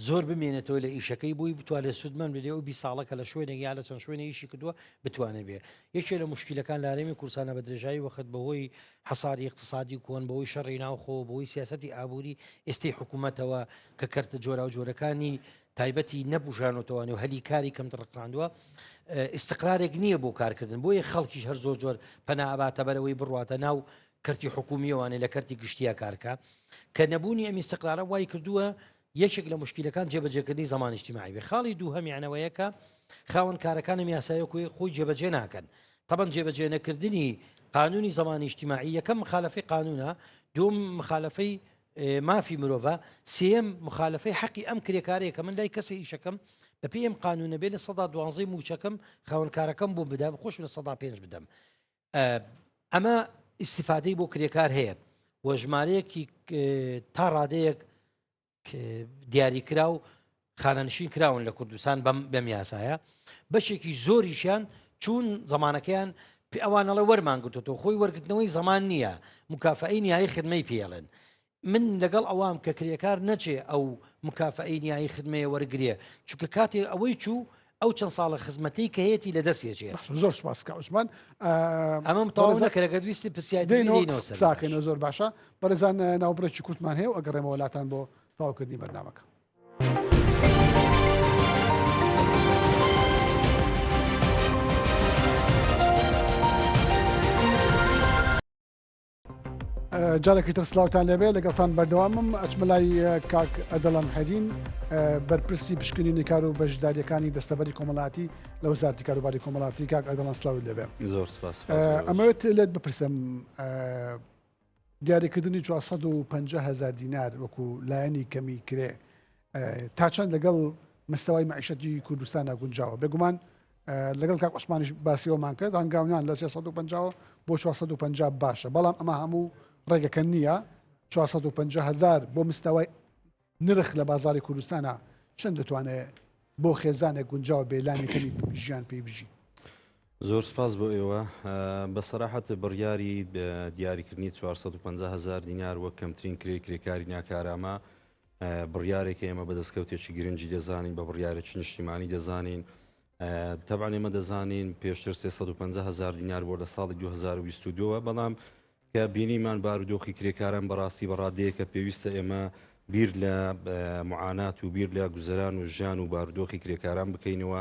زۆر بمێنێتەوە لە ئیشەکەی بووی بتوانێت سوودمەند بدێ و 20 ساڵەکە لە شوێنێک یا لە چەند شوێنە ئیشی کردووە بتوانێت بێ یەکێ لە مشکلەکان لارێمی کورسانە بە درێژایی وەخت بەهۆی حەساری اقتصادی کۆن بەهۆی شەڕی ناوخۆ بەهۆی سیاسەتی ئابووری ئێستای حکوومەتەوە کە کەرتە جۆرا و جۆرەکانی تایبەتی نەبژانەوەتەوەوانی و هەلی کاری کەم ڕقساندووە استقرارێک نییە بۆ کارکردن بۆیە خەڵکیش هەر زۆر زۆر پەناباتە بەرەوەی بڕواتە ناو کەرتی حکومیەوانێ لە کەرتی گشتیا کارکە کە نەبوونی ئەم استقرارە وای کردووە یەکێک لە مشکلەکان جێبەجێکردنی زەمان اجتماعی بێ خاڵی دوو هەمیانەوەیەکە خاوەن کارەکانم یاسایەکوی خۆی جێبەجێ ناکەن طبعا جێبەجێ نەکردنی قانونی زەمانی اجتماعی یەکەم مخالفەی قانونە دوم مخالفەی مافی مرۆڤە سێم مخالفەی حەقی ئەم کرێکارەیە کە من لای کەسی ئیشەکەم بە پێی ئەم قانونە بێ لە 12 موچەکەم خاوەنکارەکەم بۆ بدەم خۆش لە 5 بدەم ئەمە ئیسیفادەی بۆ کرێکار هەیە و ژمارەیەکی تا ڕادەیەک دیاریکرا و خانەنشین کراون لە کوردستان بەم یاسایە بەشێکی زۆریشیان چوون زەمانەکەیان ئەوانەڵە وەرمانگرتەوە خۆی وەرگرتنەوەی زەمان نییە مکافئی نیایی خدمەی پێڵێن من لەگەڵ ئەوام کە کرێکار نەچێ ئەو مکافئی نیایی خدمەیە وەرگێ چونکە کاتێ ئەوەی چوو ئەو چەند ساڵە خزمەتی کە هەیەی لەدەستێکێ زۆر سپاسکە عوسمان ئەمەم تاوە کەرەگە دویستی پرسیادینەوە زۆر باشە بەرەزان ناوبرێکی کووتمان هەیە و ئەگەڕێمە وڵاتان بۆ تاواکردنی بەرنامەکە جارێکی تر سلااوتان لەبێ لەگەڵتان بەردەوامم ئەچمەلای کاک ئەدەڵان حەدین بەرپرسی پشکنینی کار و بەشداریەکانی دەستەبەری کۆمەڵاتی لە وەزارەتی کاروباری کۆمەڵاتی کاک ئەدەڵان سلااوت لەبێ زۆر سپاس ئەمەوێت لێت بپرسم دیاریکردنی 450,000 دینار وەکو لایەنی کەمی کرێ تا چەند لەگەڵ مستەوای معیشەتی کوردستانە گونجاوە بێگومان لەگەڵ کاک عوسمانیش باسیەوەمان کرد هەنگاویان لە 350 بۆ 450 باشە بەڵام ئەمە هەموو ڕێگەکە نییە 450,000 بۆ مستەوای نرخ لە بازاری کوردستانە چەند دەتوانێت بۆ خێزانێک گونجاو بێلانێکەکەمی ژیان پێی بژی زۆر سپاس بۆ ئێوە بەسەراحەت بڕیاری دیاریکردنی 450,000 دینار وەک کەمترین کرێکاری ناکارامە بڕیارێک ئێمە بەدەستکەوتێکی گرنگی دەزانین بە بڕیارێکی نیشتیمانی دەزانین تەبعان ئێمە دەزانین پێشتر 350,000 دینار بۆ لە ساڵی 2022 بەڵام کە بینیمان بارودۆخی کرێکاران بەڕاستی بەڕادەیە کە پێویستە ئێمە بیر لە معانات و بیر لە گوزەران و ژیان و بارودۆخی کرێکاران بکەینەوە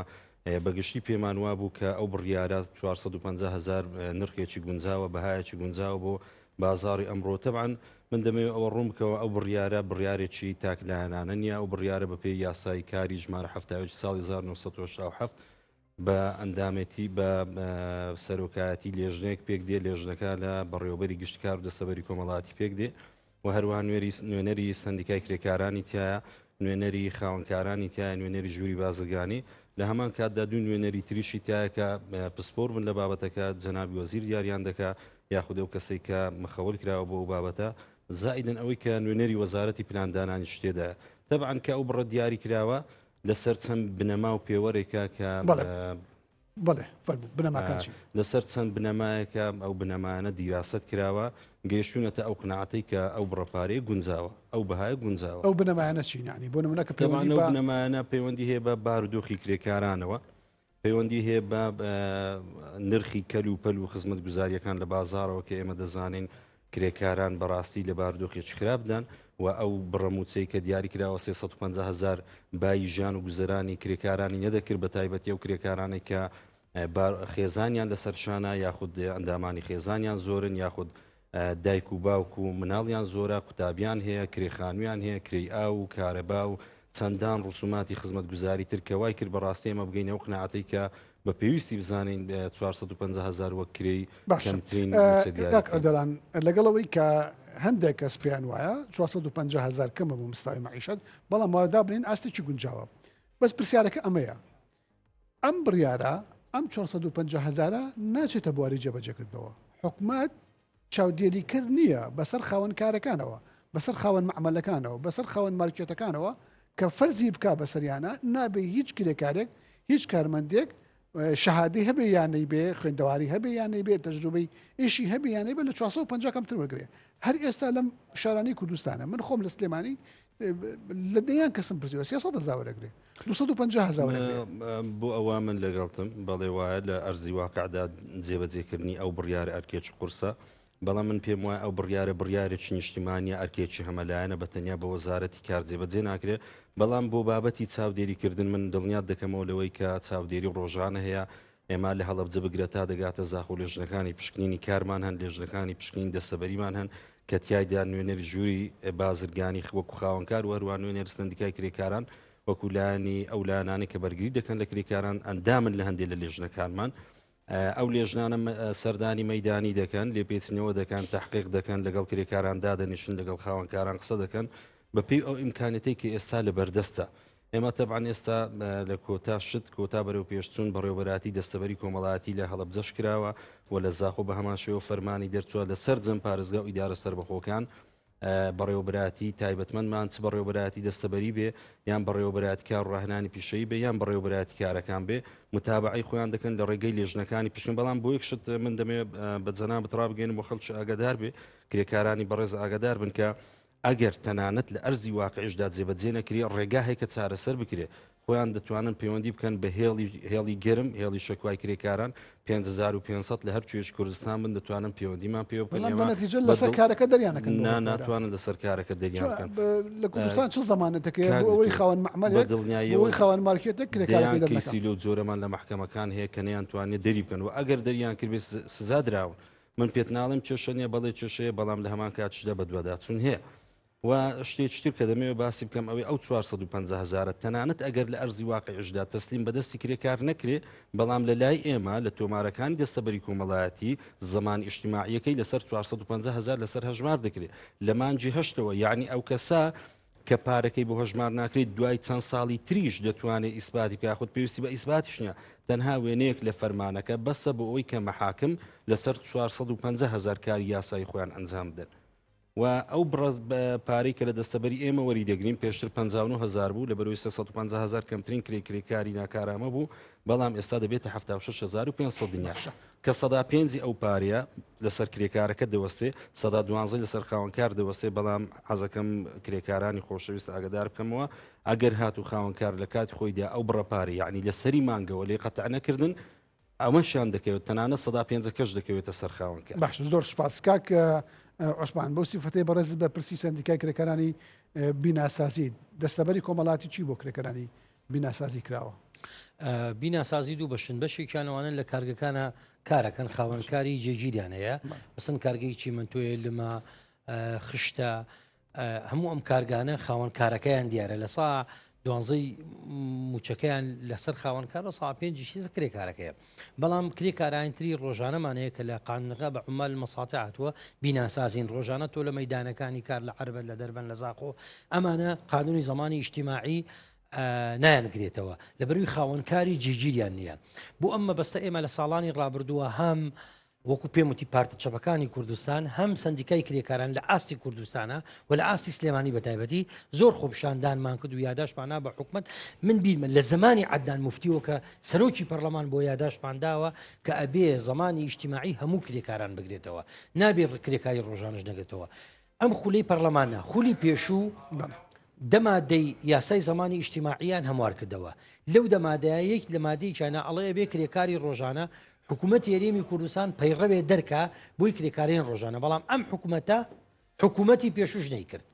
بەگشتی پێمان وا بوو کە ئەو بڕیارە 450,000 نرخێکی گونجاوە بەهایەکی گونجاوە بۆ بازاری ئەمڕۆ تەبعاً من دەمەوێت ئەوە ڕوون بکەوە ئەو بڕیارێکی تاکلایەنانە نییە ئەو بڕیارە بە پێی یاسای کاری ژمارە 7 ساڵی 1970 بە ئەندامەتی بە سەرۆکایەتی لێژنێک پێک دێ لێژنەکە لە بەڕێوەبەری گشتکار و دەستەبەری کۆمەڵاتی پێک دێ و هەروە نوێنەری سندیکای کرێکارانی تایە نوێنەری خاوەنکارانی تایە نوێنەری ژووری بازرگانی لە هەمان کاتدا دوو نوێنەری تریشی تایە کە پسپۆر بن لە بابەتەکە جەنابی وەزیر دیاریان دەکا یاخود ئەو کەسێک کە مخەول کراوە بۆ بابەتە زائیدن ئەوەی کە نوێنەری وەزارەتی پلاندانانی شتێدا تەبعاً کە ئەو بڕە دیاری کراوە لەسەر چەند بنەما و پێوەرێکە کە بڵێ بنەماکانچی لەسەر چەند بنەمایەکە ئەو بنەمایانە دیراست کراوە گەیشتونەتە ئەو قناعەتی کە ئەو بڕەپارەی گونجاوە ئەو بەهای گونجاوە ئەو بنەمایانە چینانی بۆ نمونە کە بنەمایانە پەیوەندی هەیە بە بارودۆخی کرێکارانەوە پەیوەندی هەیە بە نرخی کەل و پەل و خزمەت گوزاریەکان لە بازارەوە کە ئێمە دەزانین کرێکاران بەڕاستی لە بارودۆخێکی خراپدان و ئەو بڕەموچەی کە دیاری کراوە 350,000 بای ژیان و گوزەرانی کرێکارانی نەدەکرد بە تایبەتی ئەو کرێکارانێک کە خێزانیان لەسەر شانە یاخود ئەندامانی خێزانیان زۆرن یاخود دایک و باوک و مناڵیان زۆرە قوتابیان هەیە کرێخانویان هەیە کرێی ئاو و کارەبا و چەندان ڕسوماتی خزمەت گوزاری تر کەوای کرد بەڕاستی ئێمە بگەینە ئەو قناعەتەی کە بە پێویستی بزانین 450,000 وەک کرێی کەمترین ئەردەڵان لەگەڵەوەی کە هەندێک کەس پێیان وایە 450,000 کەمە بۆ مستەوای معیشەت بەڵام وادابنین ئاستێکی گونجاوە بەس پرسیارەکە ئەمەیە ئەم بڕیارە ئەم 450,000 ناچێتە بواری جێبەجێکردنەوە حکومت چاودێریکرد نییە بەسەر خاوەنکارەکانەوە بەسەر خاوەن معمەلەکانەوە بەسەر خاوەن مارکێتەکانەوە کە فەرزی بک بەسەریانە نابێ هیچ کرێکارێک هیچ کارمەندێک شەهادەی هەبێ یانەی بێ خوێندەواری هەبێ یانەی بێ تەجروبەی ئیشی هەبێ یانەی بێ لە 450 کەمتر وەرگێ هەر ئێستا لەم شارانی کوردستانە من خۆم لە سلێمانی لە دەیان کەسم پرسیوە 300,000 وەرەگرێ 250,000 بۆ ئەوە من لەگەڵتم بەڵێ وایە لە ئەرزی واقعدا جێبەجێکردنی ئەو بڕیارە ئەرکێچ قورسە بەڵام من پێم وایە ئەو بڕیارێکی نیشتیمانیە ئەرکێکی هەمەلایەنە بەتەنیا بە وەزارەتی کار جێبەجێ ناکرێت بەڵام بۆ بابەتی چاودێریکردن من دڵنیات دەکەمەوە لەوەی کە چاودێری ڕۆژانە هەیە ئێمە لە هەڵەبجە بگرێت تا دەگاتە زاخۆ لێژنەکانی پشکنینی کارمان هەن لێژنەکانی پشکنین دەسەبەریمان هەن کە تیایدا نوێنەری ژووری بازرگانی وەکو خاوەنکار و هەروان نوێنەر سندیکای کرێکاران وەکولانی ئەو لایەنانی کە بەرگری دەکەن لە کرێکاران ئەندامن لە هەندێک لە لێژنەکانمان ئەو لێژنانە سەردانی مەدانی دەکەن لێپێچنەوە دەکەن تحقیق دەکەن لەگەڵ کرێکاران دادەنیشن لەگەڵ خاوەنکاران قسە دەکەن بەپێی ئەو ئیمکانەتی کە ئێستا لە بەردەستە ئێمە تەبعاً ئێستا لە کۆتا شت کۆتا بەرەو پێشچوون بەڕێوەبەراتی دەستەبەری کۆمەڵایەتی لە هەڵەبجەش کراوە و لە زاخۆ بە هەمان شێوە فەرمانی دەرچووە لە سەر جەم پارێزگا و ئیدارە سەربەخۆکان بەڕێوەبەراتی تایبەتمەندمان چ بەڕێوەبەراتی دەستەبەری بێ یان بەڕێوەبەراتی کار و ڕاهێنانی پیشەیی بێ یان بەڕێوەبەراتی کارەکان بێ متابعی خۆیان دەکەن لە ڕێگەی لێژنەکانی پشکن بەڵام بۆ یەکشت من دەمێ بە جەناب بتڕابگەین بۆ خەڵکی ئاگادار بێ کرێکارانی بەڕێز ئاگادار بن کە ئەگەر تەنانەت لە ئەرزی واقعیشدا جێبەجێ نەکرێ ڕێگا هەیە کە چارەسەر بکرێ خۆیان دەتوانن پەیوەندی بکەن بە هێڵی گەرم هێڵی شەکوای کرێکاران 5500 لە هەر کوێش کوردستان بن دەتوانن پەیوەندیمان پێ بکەن لەسەر کارەکە دەریانەکەن ناتوانن لەسەر کارەکە دەریانکەن لە کوردستان چ زمانەتەکەی بۆ ئەوەی خاوەن مەعمەلێک دڵنیایەوەی خاوەن مارکێتە کرێکارەکەی کەیسی لەو جۆرەمان لە محکەمەکان هەیە کە نەیانتوانێت دەری بکەن و ئەگەر دەریان کرد سزا دراون من پێت ناڵم کێشە نیە بەڵێ کێشەیە بەڵام لە هەمان کاتشدا بە دوواداچوون هەیە و شتێکتر کە دەمەوێت باسی بکەم ئەوەی ئەو 450,000 تەنانەت ئەگەر لە ئەرزی واقعیشدا تەسلیم بەدەستی کرێکار نەکرێ بەڵام لە لای ئێمە لە تۆمارەکانی دەستەبەری کۆمەڵایەتی زەمانی ئیجتیماعیەکەی لەسەر 450,000 لەسەر هەژمار دەکرێت لە مانجی هەشتەوە یعنی ئەو کەسا کە پارەکەی بۆ هەژمار ناکرێت دوای چەند ساڵی تریش دەتوانێت ئیسباتی بکە خۆت پێویستی بە ئیسباتیش نیە تەنها وێنەیەک لە فەرمانەکە بەسە بۆ ئەوی کە مەحاکم لەسەر 450,000 کاری یاسایی خۆیان ئەنجام بدەن و ئەو پارەی کە لە دەستەبەری ئێمە وەری دەگرین پێشتر 59,000 بوو لە بەرەوەی 350,000 کەمترین کرێکاری ناکارامە بوو بەڵام ئێستا دەبێتە 76,500 دنیا کە 105 ئەو پارەیە لەسەر کرێکارەکە دەوەستێ 112 لەسەر خاوەنکار دەوەستێ بەڵام حەزەکەم کرێکارانی خۆشەویست ئاگادار بکەمەوە ئەگەر هاتو خاوەنکار لە کاتی خۆیدا ئەو بڕەپارە یعنی لە سەری مانگەوە لێ قەتع نەکردن ئەمەشیان دەکەوێت تەنانە 105 کەش دەکەوێتە سەر خاوەنکار باش زۆر سپاس کاک عوسمان بۆ سیفەتەی بەڕێز بە پرسی سندیکای کرێکارانی بیناسازی دەستەبەری کۆمەڵاتی چی بۆ کرێکارانی بیناسازی کراوە بیناسازی دوو بەشن بەشێکیانەوانن لە کارگەکانە کارەکەن خاوەنکاری جێگیریان هەیە بەسن کارگەی چیمەنتۆیە لەمە خشتە هەموو ئەم کارگانە خاوەنکارەکەیان دیارە لە سا دوانزەی موچەکەیان لەسەر خاوەنکار لە سا پێنجی کرێکارەکەیە بەڵام کرێکارانتری ڕۆژانەمانەیە کە لە قانونەکە بە عمال مەساڵتە هاتووە بیناسازین ڕۆژانە تۆ لە مەیدانەکانی کار لە عەربەت لە دەربەن لە زاخۆ ئەمانە قانونی زەمانی ئیجتیماعی نایانگرێتەوە لە بەروی خاوەنکاری جێگیریان نییە بۆ ئەمە بەستە ئێمە لە ساڵانی ڕابردووە هەم وەکو پێم وتی پارتە چەپەکانی کوردستان هەم سندیکای کرێکاران لە ئاستی کوردستانە و لە ئاستی سلێمانی بەتایبەتی زۆر خۆپشاندانمان کرد و یاداشماننا بە حکومت من بیرمە لە زمانی عەدنان موفتیەوە کە سەرۆکی پەرلەمان بۆ یاداشمانداوە کە ئەبێ زمانی ئیجتیماعی هەموو کرێکاران بگرێتەوە نابێ کرێکاری ڕۆژانەش نەگرێتەوە ئەم خولەی پەرلەمانە خولی پێشوو دەمادەی یاسای زمانی ئیجتیماعیان هەموار کردەوە لەو دەمادەیە یەک لە مادەیەکیانە ئەڵێ ئەبێ کرێکاری ڕۆژانە حکوومەتی هەرێمی کوردستان پەیڕەوێ دەرکە بۆی کرێکارین ڕۆژانە بەڵام ئەم حکوومەتی پێشوش نەیکرد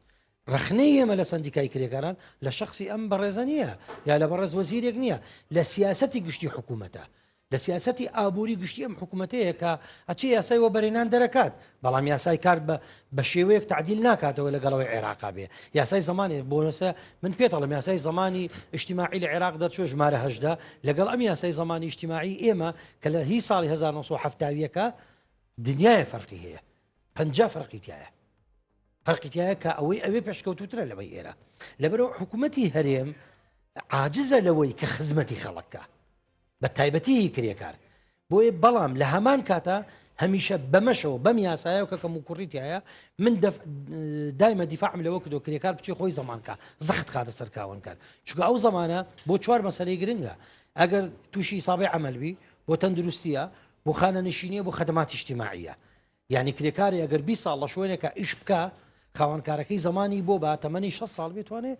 ڕخنەی ئێمە لە سندیکای کرێکاران لە شخصی ئەم بەڕێزە نییە یا لە بەڕێز وەزیرێک نییە لە سیاسەتی گشتی حکوومەتە لە سیاسەتی ئابووری گشتی ئەم حکوومەتەیە کە ئەچی یاسای وە بەرێنان دەرەکات بەڵام یاسای کار بە شێوەیەک تعدیل ناکاتەوە لەگەڵەوەی عێراقا بێ یاسای زمانی بۆنەسە من پێتەڵم یاسای زمانی ئیجتیماعی لە عێراق دەرچوە ژمارە 18 لەگەڵ ئەم یاسای زمانی ئیجتیماعی ئێمە کە لە هی ساڵی 1970ەکە دنیای فەرقی هەیە 50 فەرقیتایە کە ئەوەی ئەوێ پێشکەوتوترە لەوەی ئێرە لەبەرەوە حکوومەتی هەرێم عاجزە لەوەی کە خزمەتی خەڵکە بە تایبەتی کرێکار بۆیە بەڵام لە هەمان کاتە هەمیشە بەمەشەوە بەم یاسایە کە کەم و کوڕیتی هەیە من دایمە دیفاعم لەوە کردو کرێکار بچی خۆی زەمانکە زەخت خاتە سەرکاوەنکار چونکە ئەو زەمانە بۆ 4 مەسەلەی گرنگە ئەگەر تووشی سابەی عەمەلبی بۆ تەندروستیە بۆ خانە نشینیە بۆ خەدەماتی اجتیماعیە یعنی کرێکاری ئەگەر 20 ساڵ لە شوێنێکە ئیش بکە خاوەنکارەکەی زمانی بۆ بە تەمەنی 6 ساڵ بێتوانێت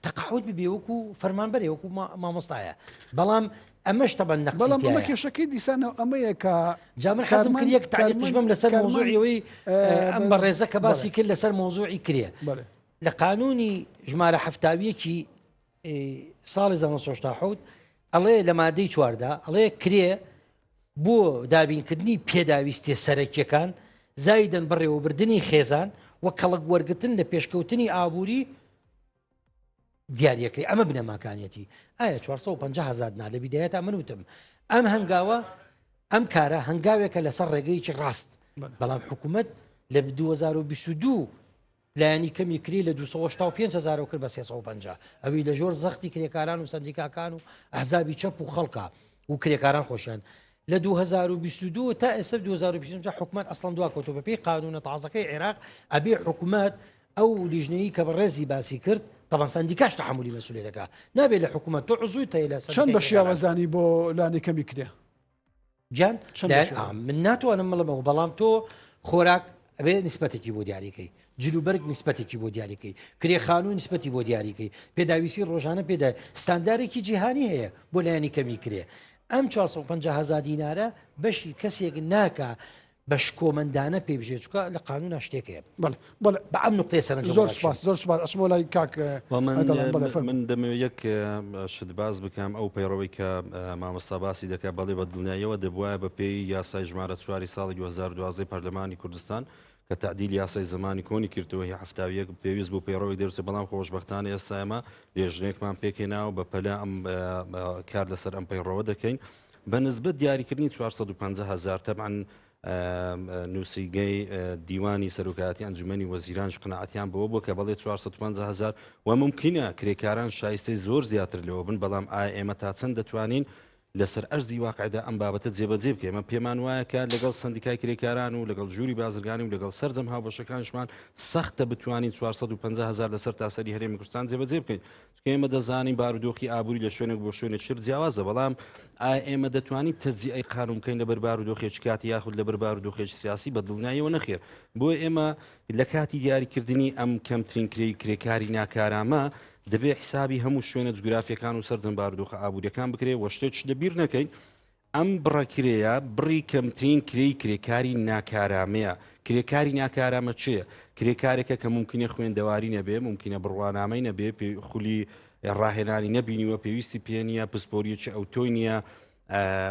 تەقاعود ببێ وەکو فەرمانبەرێ وەکو مامۆستایە بەڵام ئەمەش تەبەن نەقسی بەڵام ئەمە کێشەکەی دیسانە ئەمەیە کە جامر حەزم کرد یەک تعلیقش بم لەسەر مۆزوعیەوەی ئەم بەڕێزە کە باسی کرد لەسەر مۆزوعی کرێ لە قانونی ژمارە هەفتاویەکی ساڵی 1970 ئەڵێ لە مادەی 14 ئەڵێ کرێ بۆ دابینکردنی پێداویستێ سەرەکیەکان زایدەن بڕێوەبردننی خێزان وە کەڵک وەرگتن لە پێشکەوتنی ئابووری دیارەکەی ئەمە بنەماکانیەتی ئایا 450,000 نا لە بیدایەتە منوتم ئەم هەنگاوە ئەم کارە هەنگاوێکە لەسەر ڕێگەیکی ڕاست بەڵام حکوومەت لە 2022 لایەنی کەمی کری لە 265,000 کرد بە 350 ئەوی لە ژۆر زەختی کرێکاران و سندیکاکان و ئەحزابی چەپ و خەڵکا و کرێکاران خۆشیان لە 2022 تا ئێستا 2025 حکومت ئەسڵەن دواکەوتو بەپێی قانونە تازەکەی عێراق ئەبێ حکومت ئەو لیژنەی کە بەڕێزی باسی کرد طبعا سندیکاش تحملی مەسئولیتەکە نابێت لە حکومت تۆ عزووی تەیە لە چەند بە شیاوەزانی بۆ لانی کەمی کرێ جان من ناتوانم مڵمەوە بەڵام تۆ خۆراک ئەبێ نسبەتێکی بۆ دیاریکەی جلوبەرگ نسبەتێکی بۆ دیاریکەی کرێخانوو نسبەتی بۆ دیاریکەی پێداویستی ڕۆژانە پێدا ستاندارێکی جیهانی هەیە بۆ لایەنی کەمی کرێ ئەم 450,000 دینارە بەشی کەسێک ناکە بەش کۆمەندانە پێ بژێت چکە لە قانون شتێکەیە بە ئەم نقطەیە سەرنج زۆر سپاس ئەچمۆ لای کاک من دەمەوێت یەک شت باز بکەم ئەو پەیڕەوەی کە مامۆستا باسی دەکات بەڵێ بە دڵنیاییەوە دەبواە بە پێی یاسای ژمارە 4 ساڵی 2012 پەرلەمانی کوردستان کە تعدیل یاسای زمانی کۆنی کردەوە هی هەفتاویەک پێویست بۆ پەیڕەوەی دەرچێت بەڵام خۆشبەختانە ئێستا ئێمە لێژنێکمان پێکێناوە بە پەلە ئەم کار لەسەر ئەم پەیڕەوە دەکەین بە نسبەت دیاریکردنی 450,000 تەبعاً نووسیگەی دیوانی سەرۆکایەتی ئەنجومەنی وەزیرانش قناعەتیان بەوە بووە کە بەڵێ 450,000 و ممکنە کرێکاران شایستەی زۆر زیاتر لەوە بن بەڵام ئایا ئێمە تا چەند دەتوانین لەسەر ئەرزی واقعدا ئەم بابەتە جێبەجێ بکە ئێمە پێمان وایە کە لەگەڵ سندیکای کرێکاران و لەگەڵ ژووری بازرگانی و لەگەڵ سەرجەم هاوبەشەکانشمان سەختە بتوانین 450,000 لەسەر تاسەری هەرێمی کوردستان جێبەجێ بکەین چکە ئێمە دەزانین بارودۆخی ئابووری لە شوێنێک بۆ شوێنێک شر جیاوازە بەڵام ئایا ئێمە دەتوانین تەجزیعی قانون بکەین لەبەر بارودۆخێکی کاتی یاخود لەبەر بارودۆخێکی سیاسی بە دڵنیاییەوە نەخێر بۆ ئێمە لە کاتی دیاریکردنی ئەم کەمترین کرێکاری ناکارامە دەبێ حسابی هەموو شوێنە جوگرافیەکان و سەرجەم بارودۆخە ئابووریەکان بکرێ وە شتێک لەبیر نەکەین ئەم بڕەکرەیە بڕی کەمترین کرێکاری ناکارامەیە کرێکاری ناکارامە چییە کرێکارێکە کە ممکنە خوێندەواری نەبێ ممکنە بڕوانامەی نەبێ خولی ڕاهێنانی نەبینیوە پێویستی پێ نیە پسپۆریەکی ئەوتۆی نییە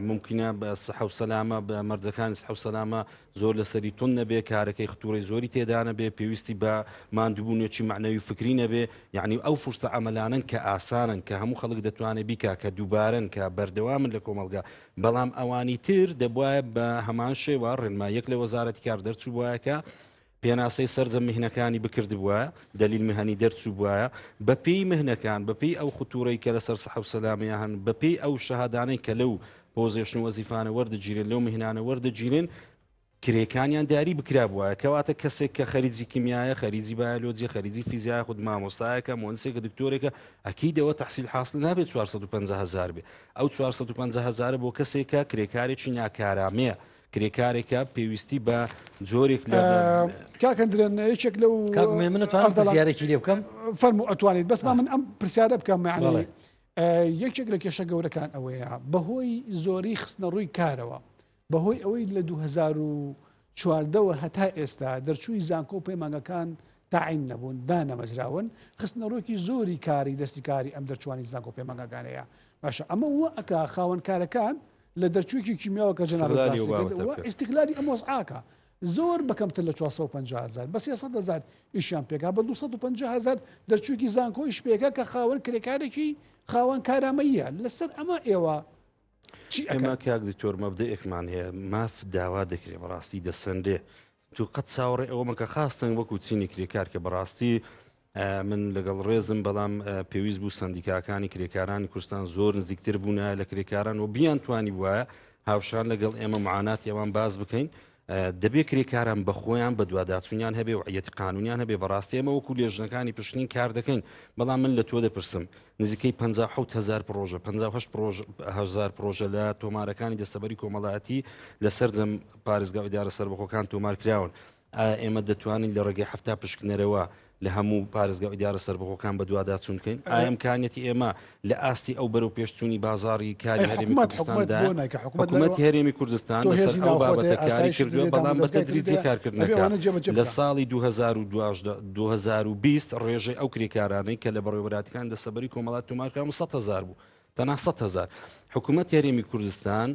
ممکنە بە سەح و سەلامە بە مەرجەکانی سەح و سەلامە زۆر لەسەری تون نەبێ کارەکەی خطوڕی زۆری تێدا نەبێ پێویستی بە ماندووبوونێکی معنەوی فکری نەبێ یعنی ئەو فرسە ئەمەلانن کە ئاسانن کە هەموو خەڵک دەتوانێت بیکا کە دووبارن کە بەردەوامن لە کۆمەلگا بەڵام ئەوانی تر دەبواە بە هەمان شێوە ڕێنما یەک لە وەزارەتی کار دەرچوو بواەکە پێناسەی سەرجەم مهنەکانی بکرد بووە دلیل مهنی دەرچوو بواە بەپێی مهنەکان بەپێی ئەو خطوڕەی کە لەسەر سەح و سەلامیە هەن بەپێی ئەو شەهادانەی کە لەو پۆزیشن وەزیفانە وەردەگیرن لەو مهنانە وەردەگیرن کرێکانیان دیاری بکرا بووە کەواتە کەسێک کە خەریجی کیمیایە خەریجی بایۆلۆجی خەریجی فیزیای خود مامۆستایەکە مۆنسێکە دکتۆرێکە ئەکیدەوە تەحسیل حاصل نابێت 450,000 بێ ئەو 450,000 بۆ کەسێکە کرێکارێکی ناکارامەیە کرێکارێکە پێویستی بە جۆرێک لە کاکەندرێن یەکێک لەو منتوانم پرسیارێکی لێ بکەم فەرموو ئەتوانیت بەس من ئەم پرسیارە بکەم معنی یەکێک لە کێشە گەورەکان ئەوەیە بەهۆی زۆری خستنە ڕووی کارەوە بەهۆی ئەوەی لە 2014 هەتا ئێستا دەرچووی زانکۆ و پەیمانگەکان تاعین نەبوون دانەمەزراون خستنە ڕووی زۆری کاری دەستی کاری ئەم دەرچوانی زانکۆ و پەیمانگەکانەیە باشە ئەمە وە ئەکا خاوەنکارەکان لە دەرچوویکی کیمیاوە کە جەنابەت ئیستیقلالی ئەم وەزعاکە زۆر بەکەمتر لە 450,000 بە 300,000 ئیشیان پێکا بە 250,000 دەرچووکی زانکۆیش پێکە کە خاوەن کرێکارێکی خاوەن کارامەیە لەسەر ئەمە ئێوە ئەمە کاک دکتۆر مەبدەیەکمان هەیە ماف داوا دەکرێت بەڕاستی دەسەندێ تو قەت چاوەڕێ ئەوە مەکە خاستن وەکو چینی کرێکار کە بەڕاستی من لەگەڵ ڕێزم بەڵام پێویست بوو سندیکاکانی کرێکارانی کوردستان زۆر نزیکتر بوونە لە کرێکاران و بیان توانی وایە هاوشان لەگەڵ ئێمە معانات ئێوان باز بکەین دەبێت کرێکاران بەخۆیان بە دوواداچوونیان هەبێ و عەیەتی قانونیان هەبێ بەڕاستی ئێمە وەکو لێژنەکانی پشتین کار دەکەین بەڵام من لە تۆ دەپرسم نزیکەی 57,000 پرۆژە 58,000 پرۆژە لە تۆمارەکانی دەستەبەری کۆمەڵایەتی لەسەر جەم پارێزگا ئیدارە سەربەخۆکان تۆمار کراون ئێمە دەتوانین لە ڕێگەی هەفتا پشکنەرەوە لە هەموو پارێزگا ئیدارە سەربەخۆکان بە دوواداچوون بکەین ئامکانیەتی ئێمە لە ئاستی ئەو بەرەو پێشچوونی بازاری کاری هەرێمی کوردستاندا حکوومەتی هەرێمی کوردستان لەسەر ئەو بابەتە کاری کردووە بەڵام بە تەدریجی کارکردنەکە لە ساڵی 2020 ڕێژەی ئەو کرێکارانەی کە لە بەڕێوەبەراتەکان دەستەبەری کۆمەڵات تۆمارکراون 100,000 بوو تەنها 100,000 حکوومەتی هەرێمی کوردستان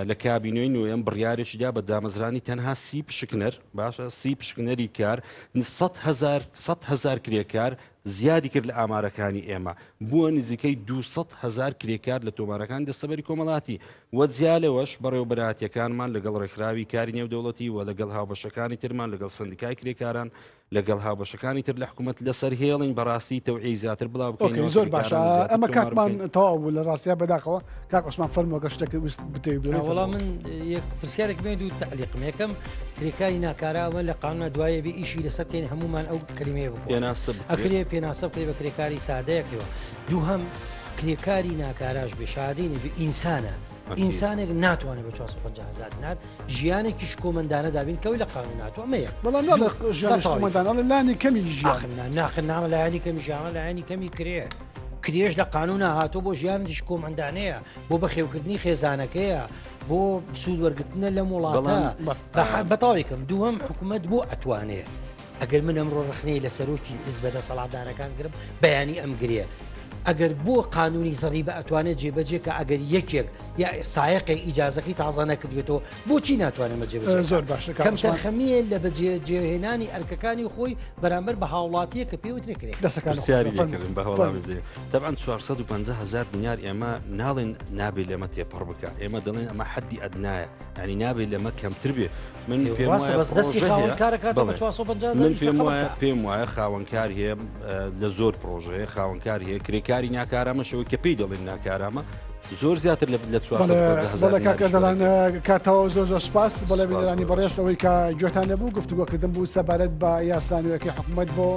لە کابینەوەی نوێم بڕیارێکیدا بە دامەزرانی تەنها 30 پشکنەر باشە 30 پشکنەری کار 100,000 کرێکار زیادی کرد لە ئامارەکانی ئێمە بووە نزیکەی 200,000 کرێکار لە تۆمارەکان دەستەبەری کۆمەڵاتی وە جیالەوەش بەڕێوەبەراتیەکانمان لەگەڵ ڕێکخراوی کاری نێودەوڵەتی و لەگەڵ هاوبەشەکانی ترمان لەگەڵ سندیکای کرێکاران لەگەڵ هاوبەشەکانی تر لە حکوومەت لەسەر هێڵین بەڕاستی تەوعی زیاتر بڵاو بکەین زۆر باشە ئەمە کاتمان تەواو بوو لە ڕاستیا بەداخەوە کاک عوسمان فەرمووە شتێکی ویست بتێ وەڵام من یەک پرسیارێک بێ دوو تعلیقم یەکەم کرێکاری ناکاراوە لە قانونە دوایە بێ ئیشی لەسەر کەین هەمومان ئەو کلمەیە بکۆ ئەکرێ پێناسە بکرێ بە کرێکاری سادەیەکەوە دووهەم کرێکاری ناکاراش بێ شادینی بێ ئینسانە ئینسانێک ناتوانێت بە 450,000 دینار ژیانێکیش کۆمەندانە دابین کەوی لە قانون ناتوە ئەمەیە بەڵام ژیانمەدانە لە لانی کەمی ژیان ناخنامە لایانی کەمی ژیانە لایانی کەمی کرێش لە قانونە هاتۆ بۆ ژیانش کۆمەندانەیە بۆ بەخێوکردنی خێزانەکەیە بۆ سوودوەرگرتنە لە وڵاتە بەتاوێکم دووەم حکوومەت بۆ ئەتوانێت ئەگەر من ئەمڕۆ ڕخنەی لە سەرۆکی حیزبە دەسەڵاتدارەکان گرم بەیانی ئەم گرێ ئەگەر بۆ قانونی زەڕی بە ئەتوانێت جێبەجێ کە ئەگەر یەکێک یا سایقی ئیجازەکەی تازە نەکردوێتەوە بۆچی ناتوانێمە جێبەجێ زۆر باشە کەم تەرخەمیە لە بەجێهێنانی ئەرکەکانی خۆی بەرامبەر بە هاوڵاتیە کە پێوترێ کرێت دەسەکانسیاری لێکردن بە هەوڵامی بدێ تەبعاً 450,000 دینار ئێمە ناڵێن نابێت لێمە تێپەڕ بکە ئێمە دەڵێن ئەمە حەدی ئەدنایە ینی نابێت لەمە کەمتر بێ من پێم وایە خاوەنکار هەیە لە زۆر پرۆژەیە خاوەنکار هەیە کرێکاری ناکارامەشەوە کە پێی دەڵێن ناکارامە زۆر زیاتر لە 400,000 کاکە دەڵان کاتەوە زۆر سپاس بەڵێ بدەانی بەڕێستەوەی کە گوێتان لەبوو گفتوگۆکردن بوو سەبارەت بە یاسانوەکەی حکوومەت بۆ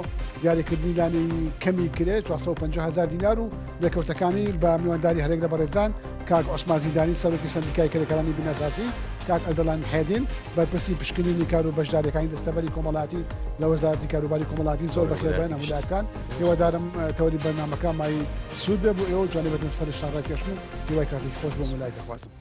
دیاریکردنی لانی کەمی کرێت 450,000 دینار و لەکەوتەکانی بە میوانداری هەرێک لە بەڕێزان کاک عوسمان زیدانی سەرۆکی سندیکای کرێکارانی بینەساسی کاک ئەردەڵان حێدین بەرپرسی پشکنینی کار و بەشداریەکانی دەستەبەری کۆمەڵاتی لە وەزارەتی کاروباری کۆمەڵاتی زۆر بەخێربێن هەمولاتکان هێوادارم تەوەری بەرنامەکە مای سوود بێ بوو ئێوە توانێت بەدەم سەر شارڕای پێشمون هیوای کاتی خۆش بۆ مولای دەخوازم.